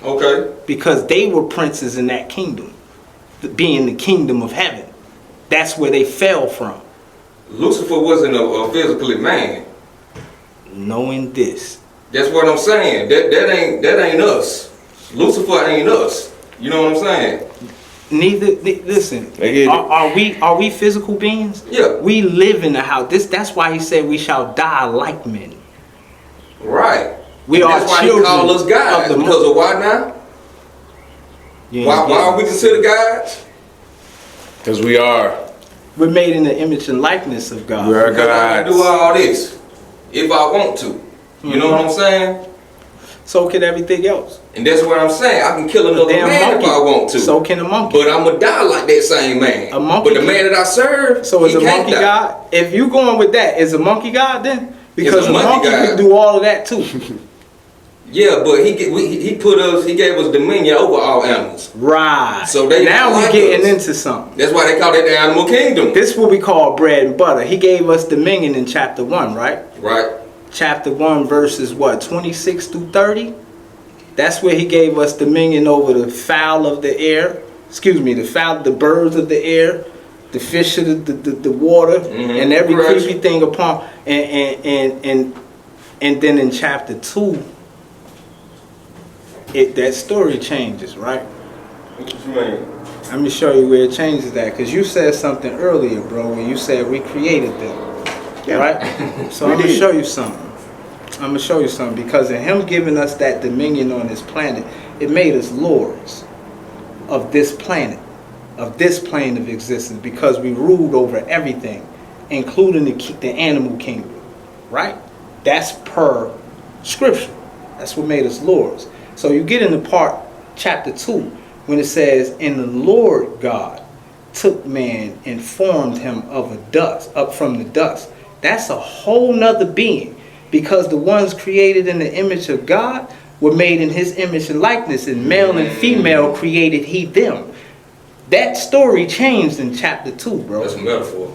Okay. because they were princes in that kingdom, being the kingdom of heaven. That's where they fell from. Lucifer wasn't a physically man. Knowing this, That's what I'm saying. That ain't us. Lucifer ain't us. You know what I'm saying? listen. I get it. Are we physical beings? Yeah. We live in the house. That's why he said we shall die like men. Right. We And are that's why he children called us gods. of the Because of why now? You ain't Why getting are we it. considered gods? Because we are. We're made in the image and likeness of God. We are Because I can do gods. all this if I want to. You know what I'm saying? So can everything else. And that's what I'm saying. I can kill another Damn man monkey. if I want to. So can a monkey. But I'm going to die like that same man. A monkey But the man that I serve, So is he a can't monkey die. God? If you going with that, is a monkey God then? Because It's a a monkey monkey God. can do all of that too. Yeah, but he gave us dominion over all animals. Right. So they now like we're getting us. into something. That's why they call it the animal kingdom. This is what we call bread and butter. He gave us dominion in chapter 1, right? Right. Chapter 1 verses what, 26 through 30? That's where he gave us dominion over the fowl of the air. Excuse me, the birds of the air, the fish of the water, and every Correct. creepy thing upon. And then in chapter 2, that story changes, right? What you mean? Let me show you where it changes that, because you said something earlier, bro, when you said we created them. Right? So I'm gonna show you something. I'm gonna show you something, because in him giving us that dominion on this planet, it made us lords of this planet, of this plane of existence because we ruled over everything, including the animal kingdom, right? That's per scripture. That's what made us lords. So you get into chapter 2, when it says, and the Lord God took man and formed him up from the dust. That's a whole nother being, because the ones created in the image of God were made in his image and likeness, and male and female created he them. That story changed in chapter 2, bro. That's a metaphor.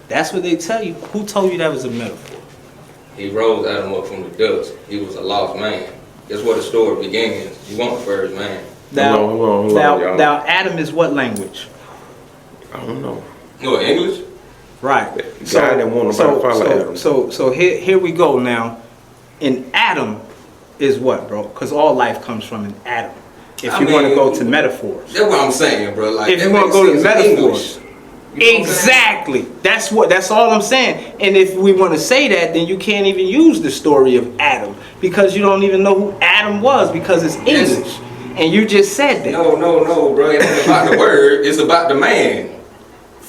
That's what they tell you. Who told you that was a metaphor? He rose Adam up from the dust. He was a lost man. That's where the story begins. You want the first man. Hold on, y'all. Now, Adam is what language? I don't know. No, English? Right. God didn't want nobody to follow Adam. So here we go now. And Adam is what, bro? Because all life comes from an Adam. If you want to go to metaphors. That's what I'm saying, bro. Like, if you want to go to metaphors. Exactly. That's all I'm saying. And if we want to say that, then you can't even use the story of Adam, because you don't even know who Adam was, because it's English. And you just said that. No, bro. It ain't about the word. It's about the man.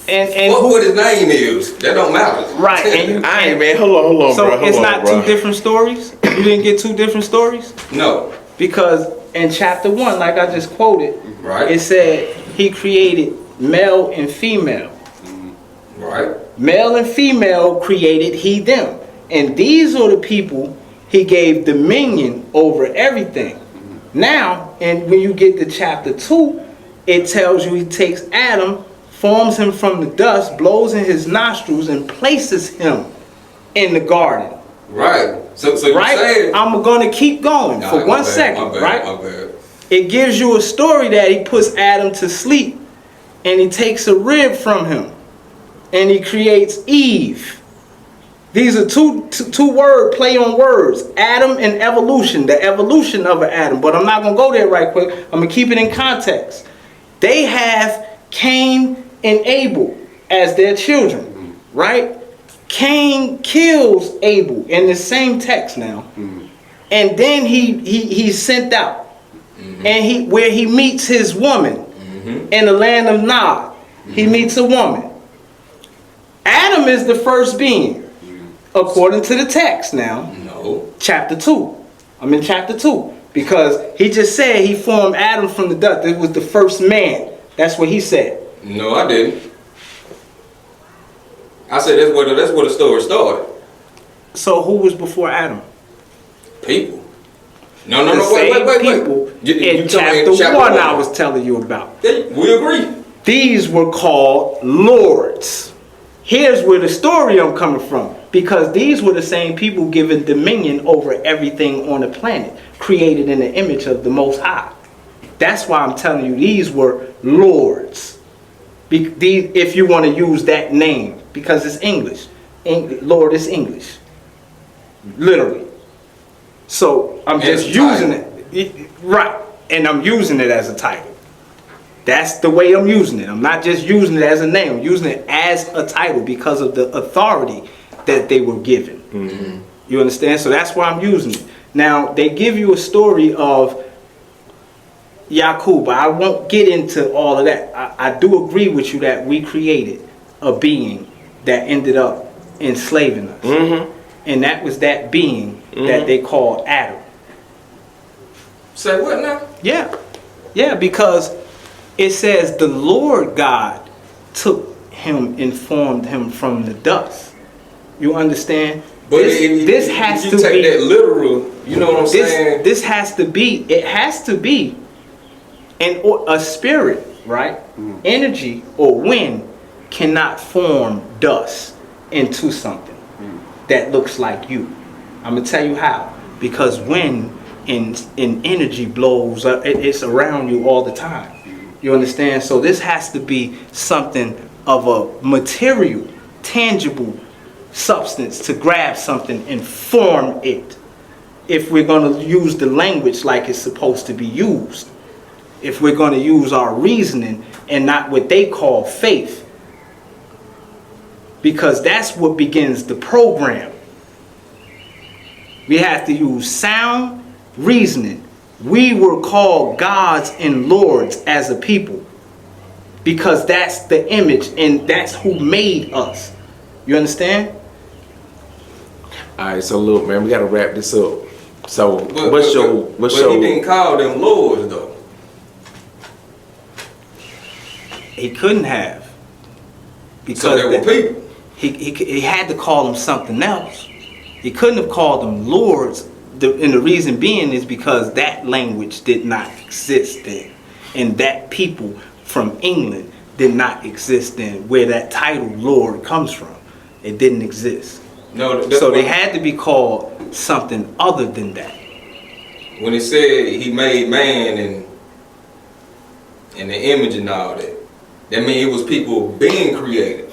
And what his name is. That don't matter. Right. And man, hold on, so bro. it's not two different stories? You didn't get two different stories? No. Because in chapter 1, like I just quoted, right, it said he created male and female. Right. Male and female created he them. And these are the people he gave dominion over everything. Now, and when you get to chapter 2, it tells you he takes Adam, forms him from the dust, blows in his nostrils, and places him in the garden. Right. So right? You saying, I'm going to keep going for 1 second, right? My bad. It gives you a story that he puts Adam to sleep, and he takes a rib from him, and he creates Eve. These are two word play on words. Adam and evolution, the evolution of an Adam. But I'm not going to go there right quick. I'm going to keep it in context. They have Cain and Abel as their children, right? Cain kills Abel in the same text now. And then he's sent out. And where he meets his woman in the land of Nod. He meets a woman. Adam is the first being, according to the text now. No. Chapter 2. I'm in chapter 2. Because he just said he formed Adam from the dust. It was the first man. That's what he said. No, I didn't. I said that's where the story started. So who was before Adam? People. No, wait. People in chapter 1 I was telling you about. We agree. These were called lords. Here's where the story I'm coming from. Because these were the same people given dominion over everything on the planet, created in the image of the Most High. That's why I'm telling you these were lords. If you want to use that name, because it's English. Lord is English. Literally. So I'm just using it. Right. And I'm using it as a title. That's the way I'm using it. I'm not just using it as a name. I'm using it as a title because of the authority that they were given. Mm-hmm. You understand? So that's why I'm using it. Now, they give you a story of Yaqub, but I won't get into all of that. I do agree with you that we created a being that ended up enslaving us. Mm-hmm. And that was that being that they called Adam. Say what now? Yeah. Yeah, because it says the Lord God took him and formed him from the dust. You understand? But this has to take be that literal. You know what I'm saying? This has to be. It has to be a spirit, right? Energy or wind cannot form dust into something that looks like you. I'm gonna tell you how. Because wind and energy blows up. It's around you all the time. You understand? So this has to be something of a material, tangible substance to grab something and form it. If we're going to use the language like it's supposed to be used. If we're going to use our reasoning and not what they call faith. Because that's what begins the program. We have to use sound reasoning. We were called gods and lords as a people. because that's the image and that's who made us. You understand? All right, so look, man, we gotta wrap this up. So, But what's he your? didn't call them lords though. He couldn't have. So they were people. He had to call them something else. He couldn't have called them lords. And the reason being is because that language did not exist then. And that people from England did not exist then, where that title lord comes from. It didn't exist. No, So they had to be called something other than that. When it said he made man and the image and all that, that means it was people being created.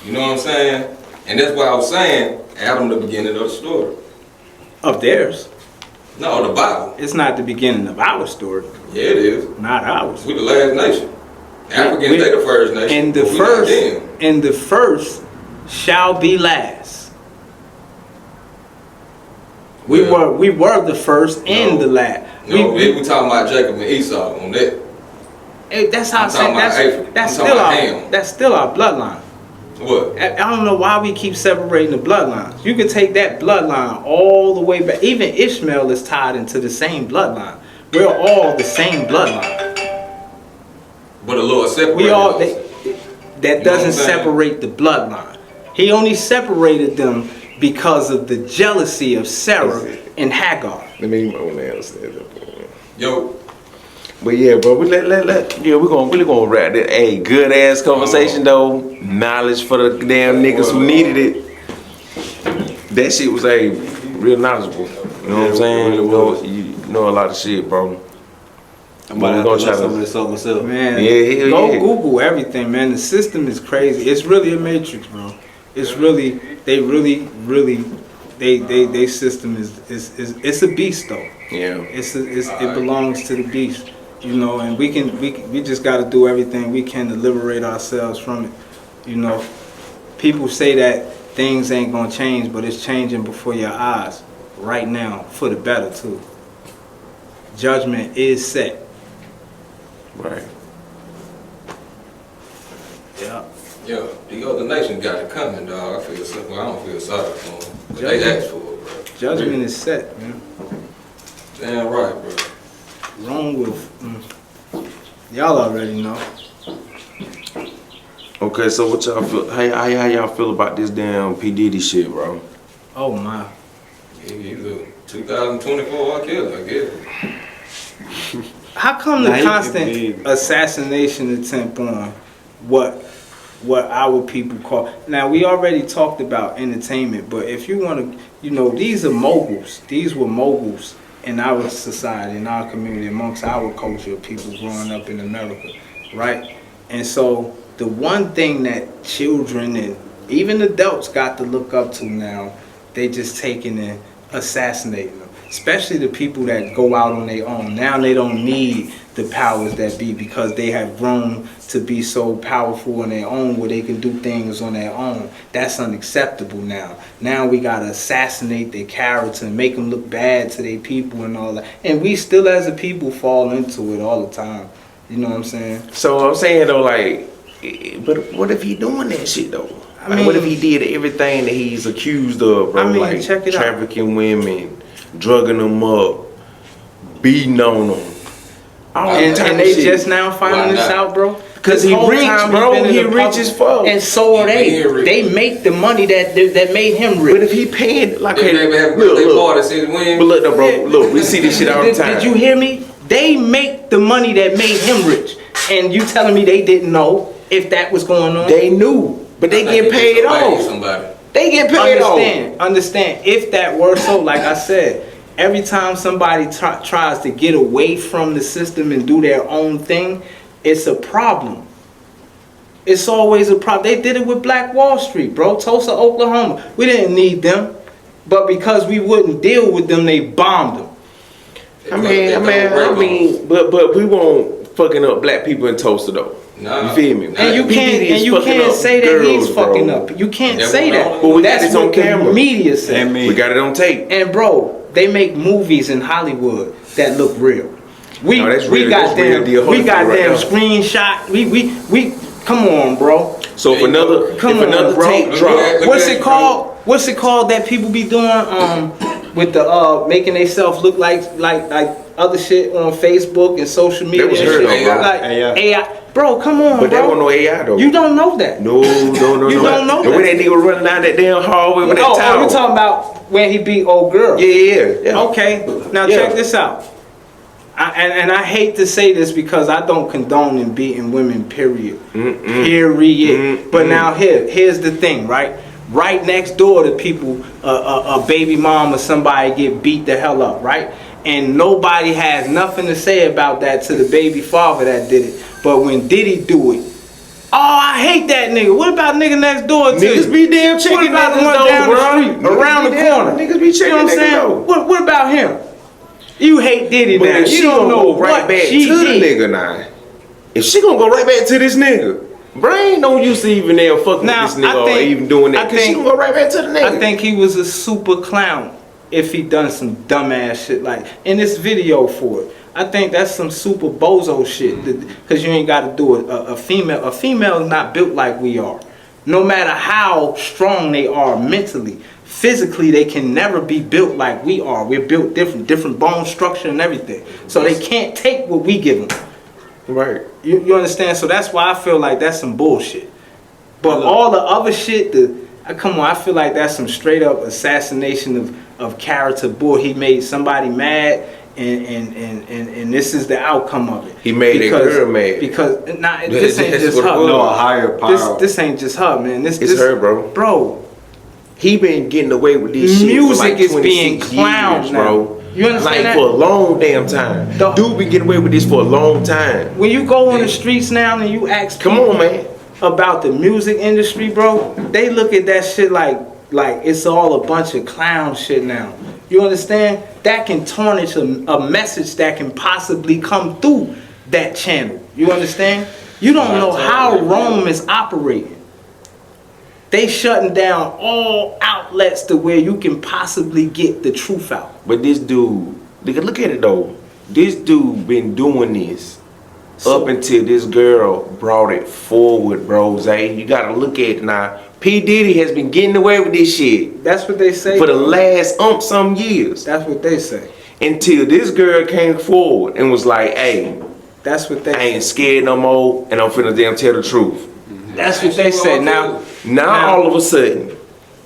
You know what I'm saying? And that's why I was saying Adam the beginning of the story. Of theirs. No, the Bible. It's not the beginning of our story. Yeah, it is. Not ours. We the last nation. Africans, they the first nation. And the but we not first, them. and the first shall be last. We Well, were the first and the last. No, we talking about Jacob and Esau on that. That's how I'm talking about Abraham. that's I'm still talking about our Ham. that's still our bloodline. What? I don't know why we keep separating the bloodlines. You could take that bloodline all the way back. Even Ishmael is tied into the same bloodline. We're all the same bloodline. But the Lord separated We all us. that You know what I'm doesn't saying? separate the bloodline. He only separated them because of the jealousy of Sarah and Hagar. Let me understand that. Yo, But yeah, bro, we're gonna wrap that. Hey, good ass conversation though. Knowledge for the damn niggas who needed it. That shit was real knowledgeable. You know what I'm saying? it was. You know a lot of shit, bro. I'm about to We're have gonna to try look some to- of this up myself. Man, Yeah, go yeah. Google everything, man. The system is crazy. It's really a matrix, bro. It's really, they system is it's a beast though. Yeah. It belongs to the beast, you know. And we just got to do everything we can to liberate ourselves from it, you know. People say that things ain't gonna change, but it's changing before your eyes right now for the better too. Judgment is set. Right. Yeah. yo, the other nation got it coming, dog. I don't feel sorry for them. But they asked for it, bro. Judgment is set, man. Damn right, bro. Wrong with y'all already know. Okay, so what y'all feel? How y'all feel about this damn P Diddy shit, bro? Oh my. Either 2024 or kill, I guess. How come Nah, the he constant could be- assassination attempt on what our people call? Now we already talked about entertainment, but if you want to, you know, these are moguls. These were moguls in our society, in our community, amongst our culture, people growing up in America, right? And so the one thing that children and even adults got to look up to now, they just taking and assassinating them. Especially the people that go out on their own. Now they don't need the powers that be because they have grown to be so powerful on their own where they can do things on their own. That's unacceptable now. Now we gotta assassinate their character and make them look bad to their people and all that. And we still as a people fall into it all the time. You know what I'm saying? So I'm saying though, like, but what if he doing that shit though? I Like, what if mean- he did everything that he's accused of, bro? I mean, like check it out. trafficking women, drugging them up, beating on them. And they just now finding Why this not? out, bro. Cause This he whole rich, time bro. been in He the rich public. as fuck. And so are He they. been rich. They make the money that made him rich. But if he paying like, They never have a look, birthday look. party since when? But look though, bro. Look, we see this shit all the time. Did you hear me? They make the money that made him rich. And you telling me they didn't know if that was going on? They knew, but they I get think paid just obeyed off. Somebody. They get paid off. Understand. If that were so, like I said, every time somebody tries to get away from the system and do their own thing, it's a problem. It's always a problem. They did it with Black Wall Street, bro. Tulsa, Oklahoma. We didn't need them, but because we wouldn't deal with them, they bombed them. I mean, but we won't fucking up black people in Tulsa though. Nah. You feel me? And you P. Diddy is fucking can't up say that girls, he's fucking bro. up. You can't That say one that. on- Well, we got That's this on what the camera. media said. And me. We got it on tape. And bro, they make movies in Hollywood that look real. We No, that's we real- got that's real them. deal We Holyfield got right them there. screenshot. We. Come on, bro. So if another Come on, another bro. tape Look drop, at- What's it called? What's it called that people be doing? With the making themselves look like other shit on Facebook and social media. That was and her shit. though, bro. Like AI. AI. Bro, come on, but bro. that wasn't no AI though. You don't know that. No. You don't know The way that. that nigga running down that damn hallway with that Oh, towel. you talking about when he beat old girl? Yeah. Okay, now Yeah. check this out. And I hate to say this because I don't condone in beating women, period. Period. But now here's the thing, right? Right next door to people, a baby mom or somebody get beat the hell up, right? And nobody has nothing to say about that to the baby father that did it. But when Diddy do it, oh, I hate that nigga. What about nigga next door to Niggas you? be damn checking What about the niggas one though, down the bro. street, Niggas around be the damn- corner? niggas be checking You know what I'm niggas saying? though. What about him? You hate Diddy But now. if You she don't gonna know go right what back she to did. the nigga now, if she gonna go right back to this nigga, brain don't used to even there fucking Now, with this nigga I or think- even doing that. I Cause she think- gonna go right back to the nigga. I think he was a super clown if he done some dumbass shit like in this video for it. I think that's some super bozo shit because you ain't got to do it. A female is not built like we are. No matter how strong they are mentally, physically they can never be built like we are. We're built different bone structure and everything. So they can't take what we give them. right. You understand? So that's why I feel like that's some bullshit. But all the other shit, come on, I feel like that's some straight up assassination of character. Boy, he made somebody mad, and this is the outcome of it. He made that girl mad. Because this ain't That's just what it her. was. No, a higher power. This ain't just her, man. It's her, bro. Bro, He been getting away with this shit music for like is 26 being clowned years, now. bro. You understand like that? for a long damn time. Dude been getting away with this for a long time. when you go on the streets now and you ask Come people on, man. about the music industry, bro, they look at that shit like it's all a bunch of clown shit now. You understand? That can tarnish a message that can possibly come through that channel. You understand? You don't know how Rome is operating. They shutting down all outlets to where you can possibly get the truth out. But this dude, nigga, look at it though. This dude been doing this up until this girl brought it forward, bro. Zay, you gotta look at it now. P. Diddy has been getting away with this shit That's what they say. for the last some years. That's what they say. Until this girl came forward and was like, hey, That's what they I ain't scared no more and I'm finna damn tell the truth. That's what they say. Now All of a sudden,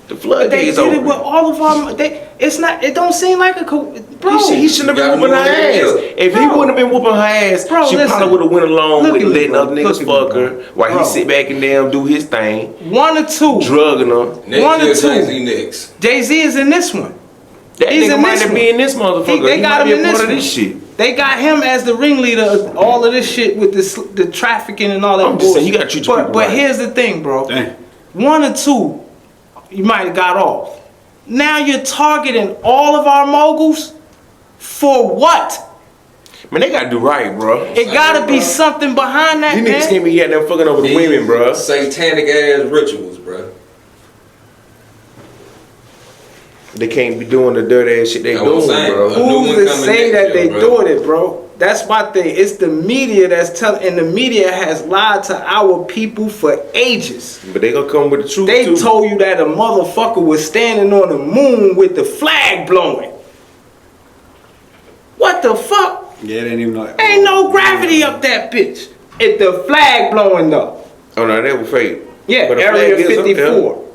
the they floodgates did it open. with all of our. It don't seem like a bro. He shouldn't have been You whooping her gotta know ass. what it If he Bro. wouldn't have been whooping her ass, Bro, she listen. probably would have went along Look with at me, letting bro. other niggas Look at me, fuck bro. her while Bro. he sit back and damn do his thing, One or two. drugging her. Next One or year, two. Jay-Z next. Jay-Z is in this one. That He's nigga in might this not one. be in this motherfucker. They He got might be him a in part this of one. this shit. They got him as the ringleader of all of this shit with the trafficking and all that I'm just saying, bullshit. you gotta treat your people But right. here's the thing, bro. Damn. One or two, you might have got off. Now you're targeting all of our moguls for what? Man, they gotta do right, bro. It gotta be something behind that, These niggas man. can't be out there fucking over the women, bro. Satanic ass rituals, bro. They can't be doing the dirty ass shit they That's what I'm doing, saying. bro. New Who's one to coming say next that year, they bro. doing it, bro? That's my thing. It's the media that's telling, and the media has lied to our people for ages. But they gonna come with the truth They too. told you that a motherfucker was standing on the moon with the flag blowing. What the fuck? Yeah, they didn't even know. Ain't no gravity up that bitch. If the flag blowing though. Oh no, that was fake. Yeah, But the Area flag is up there. 54.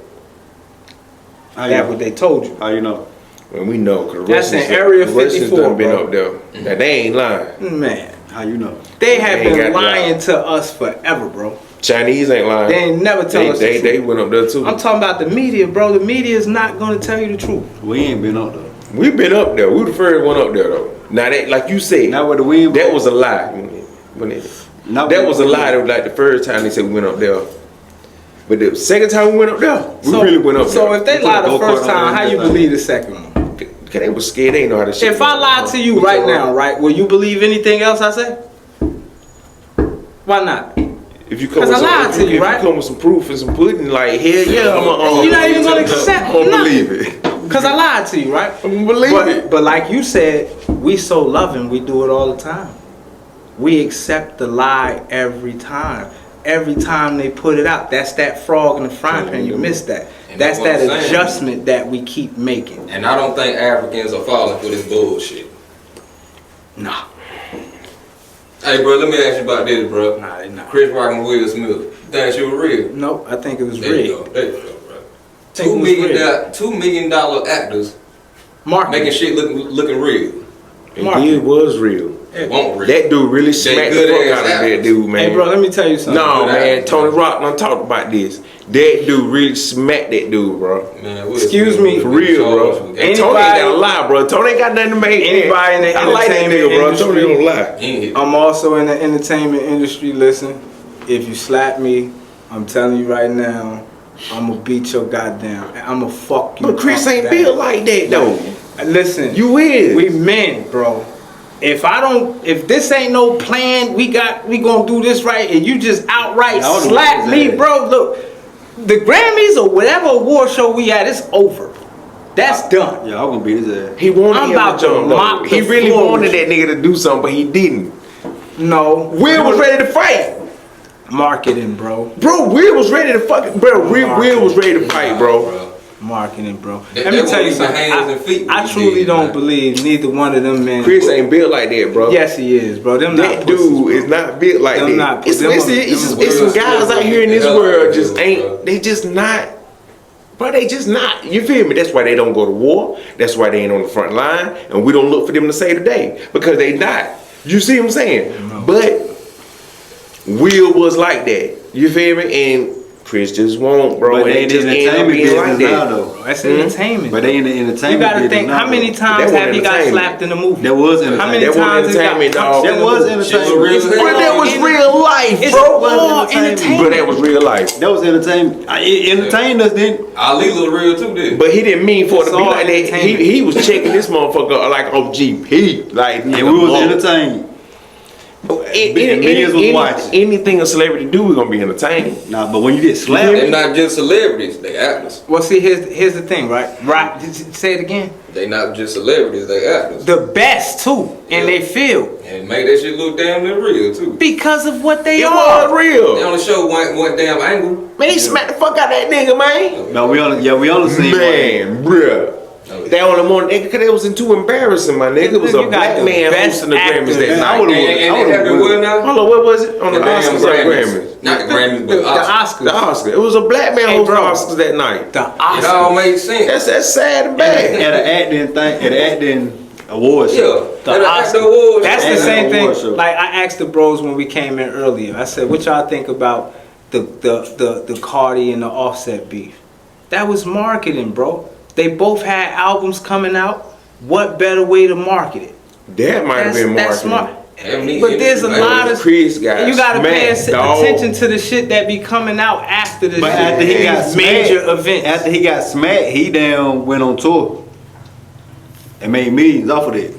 How That's you what they told you. How you know? Well, we know, cause That's Russians, in Area the Russians 54, done been bro. up there. Now they ain't lying. Man, How you know? they have They ain't been got lying to us forever, bro. Chinese ain't lying. They ain't never tell us the They truth. went up there too. I'm talking about the media, bro. The media is not gonna tell you the truth. We ain't been up though. We been up there. We the first one up there though. Now that, like you said, Not with the wind. that was a lie. Not That with was the a wind. lie. That was like the first time they said we went up there. But the second time we went up there, we really went up there. So if they put lie a the go-kart first on time, there how and you just believe the second one? Cause they was scared. They ain't know how to shit. If I lied to you right now, right, will you believe anything else I say? Why not? If you come 'Cause with I some, lied if to you, if right? you come with some proof and some pudding, like hell yeah, You're not even gonna accept I'm gonna nothing. believe it. Cause I lied to you, right? I'm gonna believe it. But like you said, we so loving, we do it all the time. We accept the lie every time. Every time they put it out, that's that frog in the frying pan. You missed that. And That's that's what that I'm saying. adjustment that we keep making. And I don't think Africans are falling for this bullshit. Nah, Hey, bro, let me ask you about this, bro. nah, they not. Chris Rock and Will Smith. You think that shit was real? Nope, I think it was There you rigged. go. There you go, bro. Think it was rigged. $2 million actors Marketing. making shit looking real. And it was real. It won't real. That dude really smacked the good fuck ass out of that actors. dude, man. Hey, bro, let me tell you something. No, Good man. actors. Tony Rock don't talk about this. That dude really smacked that dude, bro. Man, Will Excuse Smith me. For was real, charged bro. with And that. Tony ain't got Anybody- a lie, bro. Tony ain't got nothing to make. Anybody in the I like that entertainment nigga, bro. industry- Tony don't lie. He ain't hit. I'm also in the entertainment industry. Listen, if you slap me, I'm telling you right now, I'm gonna beat your goddamn. I'm gonna fuck you. But Chris up ain't bad. built like that, though. Listen, You is. we men, bro. If this ain't no plan, we gonna do this right, and you just outright Yeah, I don't know slap what me, that is. bro. Look, the Grammys or whatever award show we at, it's over. That's done. Yeah, I'm gonna beat his ass. He wanted I'm him about to to jump, mop though. the He really floor wanted with that nigga to do something, but he didn't. No, Will was ready to fight. marketing, bro. Bro, Will was ready to fucking... Bro, Will was ready to fight, bro. Marketing, bro. They- Let they me tell won't you even something. hands and feet I with truly these, don't man. believe neither one of them men. Chris ain't built like that, bro. Yes, he is, bro. Them That not dude pussies, bro. is not built like Them that. not- It's, them listen, are- it's, them it's are- some guys out here in this Yeah, world just bro. ain't, they just not, bro, they just not. You feel me? That's why they don't go to war. That's why they ain't on the front line. And we don't look for them to save the day. Because they not. You see what I'm saying? But Will was like that. You feel me? And Chris just won't, bro. But And they it in just the end up entertainment being like business now, that. though. That's entertainment. But they in the entertainment You gotta business think, now, how many though. times That have he wasn't got entertainment. slapped in the movie? That was How many entertainment. That wasn't times he got- entertainment, dog. That was entertainment. real. Bro, that was real life, It's bro. all entertainment. Bro, that was real life. That was entertainment. It entertained us then. Ali look real too, did. But he didn't mean for it to It's be all like that. entertainment. He was checking this motherfucker like on GP. Like, And we was entertained. Millions was watching. Anything a celebrity do, we're gonna be entertained. Nah, but when you get slapped, They're not just celebrities, they actors. Well, see, here's the thing, right? Right? Say it again. They not just celebrities, they actors. The best too in Yeah. their field And make that shit look damn near real too. because of what they It are. was They real. only show one damn angle. Man, he smacked the fuck out of that nigga, man. no, we only seen one. Man, bruh. They only wanted, because it was too embarrassing, my nigga. It was a You got black the man best hosting the Grammys actors. that Man, I night. would've And won. they have the what now? Hold on, what was it? On the The damn Oscars or Grammys. Grammys? Not the Grammys, but The Oscars. Oscars. The Oscars. It was a black man Hey, hosting the bro. Oscars that night. The It all Oscars. makes sense. That's sad and bad. At an acting thing, at an acting award show. Yeah. The That- Oscars. awards. That's the And same the award thing. show. Like I asked the bros when we came in earlier. I said, "What y'all think about the Cardi and the Offset beef?" That was marketing, bro. They both had albums coming out. What better way to market it? That might have been That's marketing. Them But there's a industry lot labels. of Chris got you gotta pay smacked, dog. attention to the shit that be coming out after the But shit. after he got These major smacked, events. after he got smacked, he down went on tour and made millions off of it.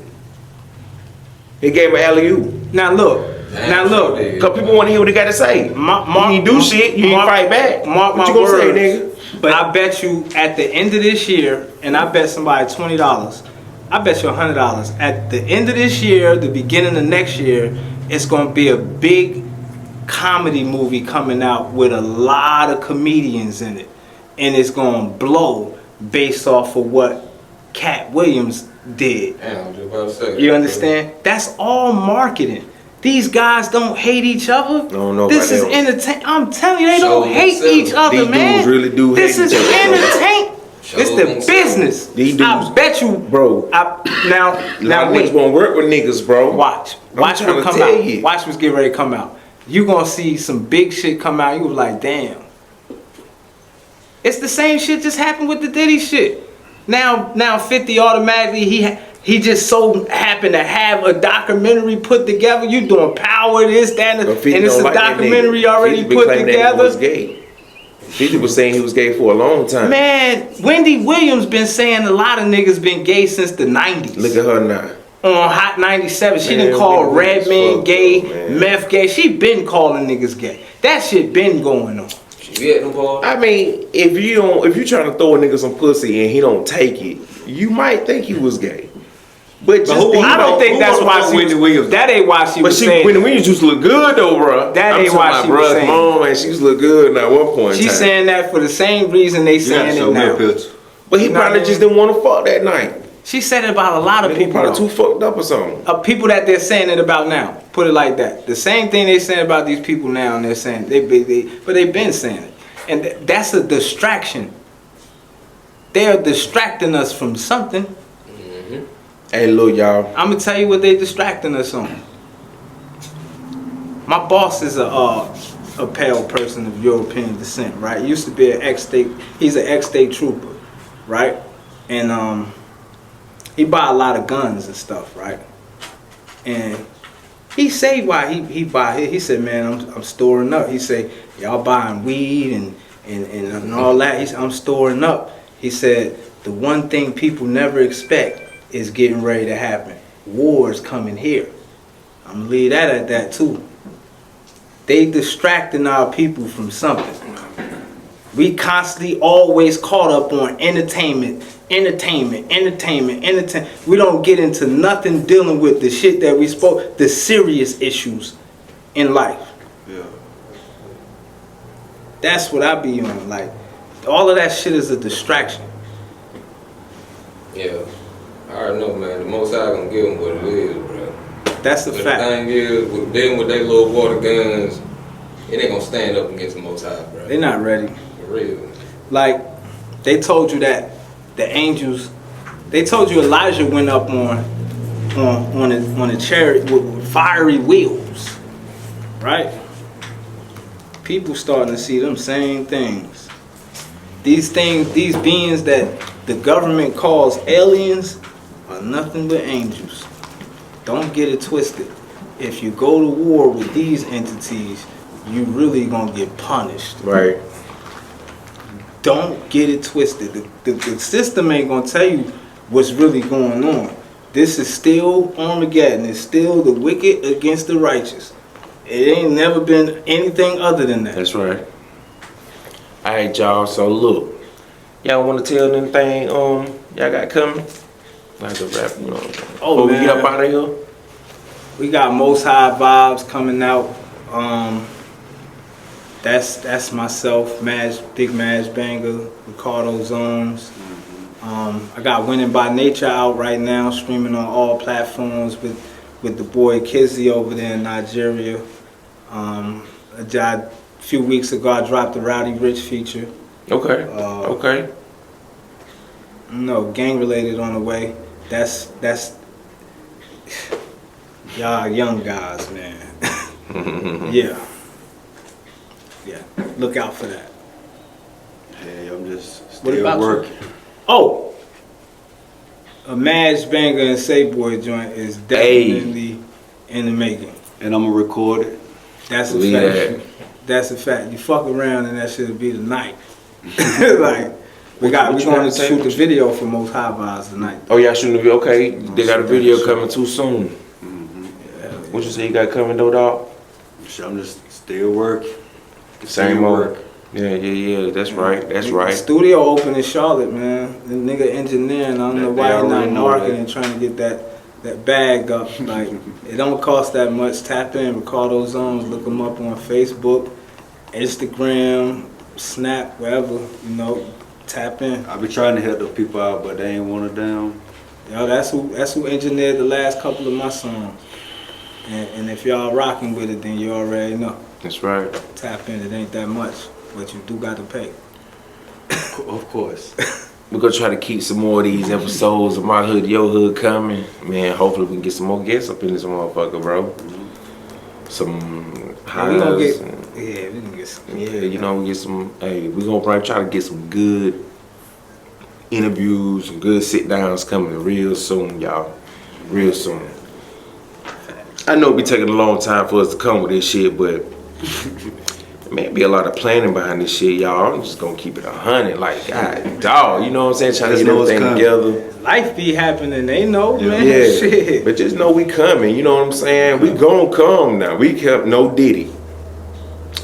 He gave him an alley-oop. Now look, Damn, now sure look. did. Because people want to hear what he got to say. You ain't do shit, you ain't fight back. Mark What my you gonna say, words. nigga? But I bet you at the end of this year, and I bet somebody $20. I bet you $100. At the end of this year, the beginning of next year, it's gonna be a big comedy movie coming out with a lot of comedians in it, and it's gonna blow based off of what Cat Williams did. Damn, I was just about to say. You understand? That's all marketing. These guys don't hate each other. No, no, This but is they- entertain. I'm telling you, they Show don't hate themselves. each other, These man. dudes really do This hate is each other, bro. entertain. Show It's the themselves. business. These I dudes- bet you, Bro. Now Now wait. niggas won't work with niggas, bro. Watch. I'm Watch trying what to come tell out. you. Watch what's getting ready to come out. You gonna see some big shit come out. You was like, damn. It's the same shit just happened with the Diddy shit. Now 50 automatically he just so happened to have a documentary put together. You doing power this that and, But 50 and it's don't a like that documentary nigga. already 50 been put claiming that nigga together. was gay. 50 was saying he was gay for a long time. Man, Wendy Williams been saying a lot of niggas been gay since the 90s. Look at her now. On Hot 97, she Man, didn't call Wendy Williams Redman fucked gay, up, man. Meth gay. She been calling niggas gay. That shit been going on. She be at them parties. I mean, if you trying to throw a nigga some pussy and he don't take it, you might think he was gay. But just, who- I don't think who that's wanna why fuck she Whitney was, Williams? that ain't why she But was she, saying Whitney Williams used to look good though, bro. That ain't I'm why talking she was about, bruh, saying. come on, man. She used to look good at one point in She's time. saying that for the same reason they You gotta saying show it me a now. picture. But he You know probably what I just mean? didn't want to fuck that night. She said it about a lot of He people. probably though. too fucked up or something. People that they're saying it about now. Put it like that. The same thing they saying about these people now, and they're saying but they've been saying it, and that's a distraction. They are distracting us from something. Hey, look, y'all. I'm gonna tell you what they distracting us on. My boss is a pale person of European descent, right? He used to be he's an ex-state trooper, right? And he buy a lot of guns and stuff, right? And he say why he buy it. He said, man, I'm storing up. He said, y'all buying weed and all that. He said, I'm storing up. He said, the one thing people never expect is getting ready to happen. War's coming here. I'm gonna leave that at that too. They distracting our people from something. We constantly always caught up on entertainment. We don't get into nothing dealing with the shit that we spoke, the serious issues in life. Yeah. That's what I be on. Like, all of that shit is a distraction. Yeah. I already know, man. The Most High gonna give them what it is, bro. That's a But fact. the thing is, with them with their little water guns, it ain't gonna stand up against the Most High, bro. They're not ready. For real. Like, they told you that the angels, they told you Elijah went up on a chariot with fiery wheels, right? People starting to see them same things. These beings that the government calls aliens are nothing but angels. Don't get it twisted. If you go to war with these entities, you really gonna get punished. Right. Don't get it twisted. The system ain't gonna tell you what's really going on. This is still Armageddon. It's still the wicked against the righteous. It ain't never been anything other than that. That's right. All right, y'all. So look, y'all want to tell anything? Y'all got coming? Like a rap, you know. Oh, Before we get man. up out of here. We got Most High Vibes coming out. That's myself, Big Maj Banga, Ricardo Zones. I got Winning by Nature out right now, streaming on all platforms with the boy Kizzy over there in Nigeria. A few weeks ago, I dropped the Rowdy Rich feature. Okay. Okay. No, gang related on the way. That's y'all young guys, man. Yeah. Look out for that. Hey, I'm just What still about you? working. Oh, a Maj Banga and Say Boy joint is definitely in the making. And I'm gonna record it. That's a Believe fact. That's a fact. You fuck around and that shit'll be the night. Like we what you going wanna to say? shoot the video for Most High Vibes tonight. Oh, y'all shooting the video? Okay. They got a video coming too soon. Yeah, What you say you got coming though, dog? I'm just still working. Same Still old. Yeah. That's right. That's The right. studio open in Charlotte, man. The nigga engineering, I don't know They why he not already know marketing, trying to get that bag up. Like, it don't cost that much. Tap in Ricardo Zones, look him up on Facebook, Instagram, Snap, wherever, you know, tap in. I be trying to help the people out, but they ain't want it down. Yo, that's who engineered the last couple of my songs. And if y'all rocking with it, then you already know. That's right. Tap in, it ain't that much, but you do got to pay. Of course. We're gonna try to keep some more of these episodes of My Hood, Your Hood coming. Man, hopefully we can get some more guests up in this motherfucker, bro. Some We highs. gonna get, and- yeah, we can get some. Yeah, you know, we get some. Hey, we gonna probably try to get some good interviews, some good sit downs coming real soon, y'all. Real soon. I know it be taking a long time for us to come with this shit, but man, be a lot of planning behind this shit, y'all. I'm just gonna keep it 100, like God, dog. You know what I'm saying? Trying to They get know it's everything coming. together. Life be happening, they know, man. Yeah, Shit. but just know we coming. You know what I'm saying? We gon' come now. We kept no Diddy,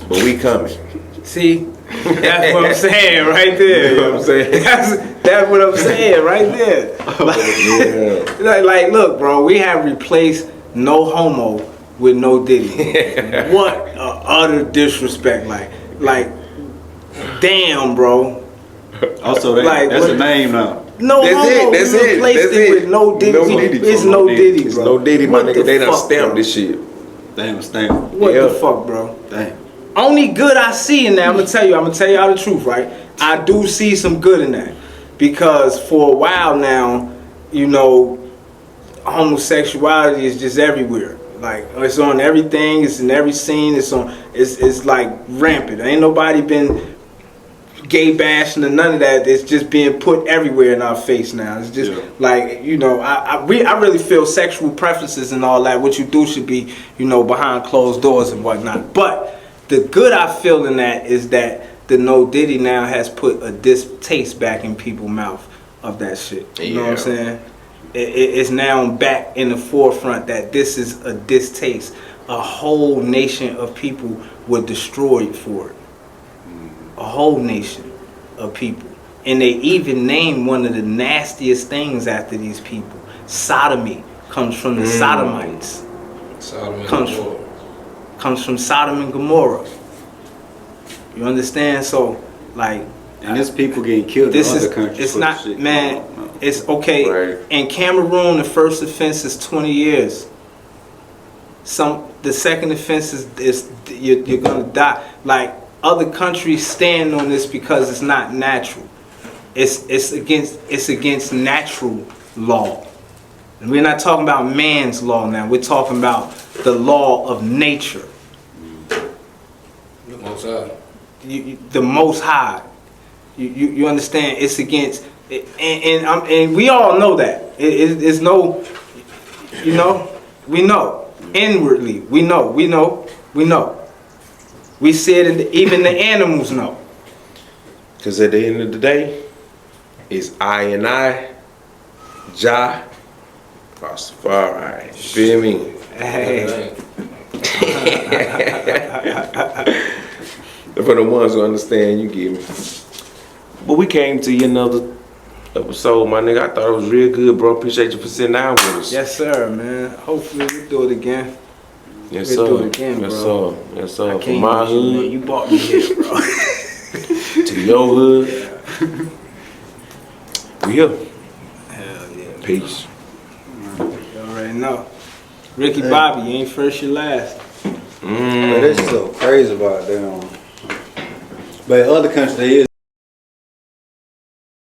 but we coming. See, That's what I'm saying right there. You know what I'm saying? That's what I'm saying right there. Like, look, bro, we have replaced no homo with no Diddy. What utter disrespect. Like, damn, bro. Also, Like, that's what- a name now. No That's homo. it. That's we it. replaced That's it it. with no Diddy. No Diddy. It's No no Diddy. Diddy, It's bro. no Diddy, my What nigga. the They done fuck, stamped bro? this shit. Damn, stamp. What Yeah. the fuck, bro? Damn. Only good I see in that, I'm gonna tell y'all the truth, right? I do see some good in that. Because for a while now, you know, homosexuality is just everywhere. Like, it's on everything, it's in every scene, it's like rampant. Ain't nobody been gay bashing or none of that. It's just being put everywhere in our face now. It's just like, you know, I really feel sexual preferences and all that, what you do should be, you know, behind closed doors and whatnot. But the good I feel in that is that the No Diddy now has put a distaste back in people's mouth of that shit. You know what I'm saying? It's now back in the forefront that this is a distaste. A whole nation of people were destroyed for it. A whole nation of people. And they even named one of the nastiest things after these people. Sodomy comes from the Sodomites. Sodom and Comes Gomorrah. Comes from Sodom and Gomorrah. You understand? So, like, And there's people getting killed this in is, other countries. it's for not, this shit. man, No. it's okay. Right. In Cameroon, the first offense is 20 years. The second offense is you're gonna die. Like, other countries stand on this because it's not natural. It's against natural law. And we're not talking about man's law now. We're talking about the law of nature. The Most High. The Most High. You understand? It's against, and we all know that. It's no, you know, we know inwardly. We know. We see it. Even the animals know. Because at the end of the day, it's I and I, Jah, Rastafari. You feel me? Hey, For the ones who understand, you get me. But we came to you another episode, my nigga. I thought it was real good, bro. Appreciate you for sitting down with us. yes, sir, man. Hopefully we do it again. Yes, We'll sir. do it again, yes, bro. sir. Yes, sir. I From can't my use you, man. hood You brought me here, bro. to your hood. We here. Hell yeah. Peace. You already know. Ricky Bobby, you ain't first, you last. But it's so crazy about them. But other countries, they is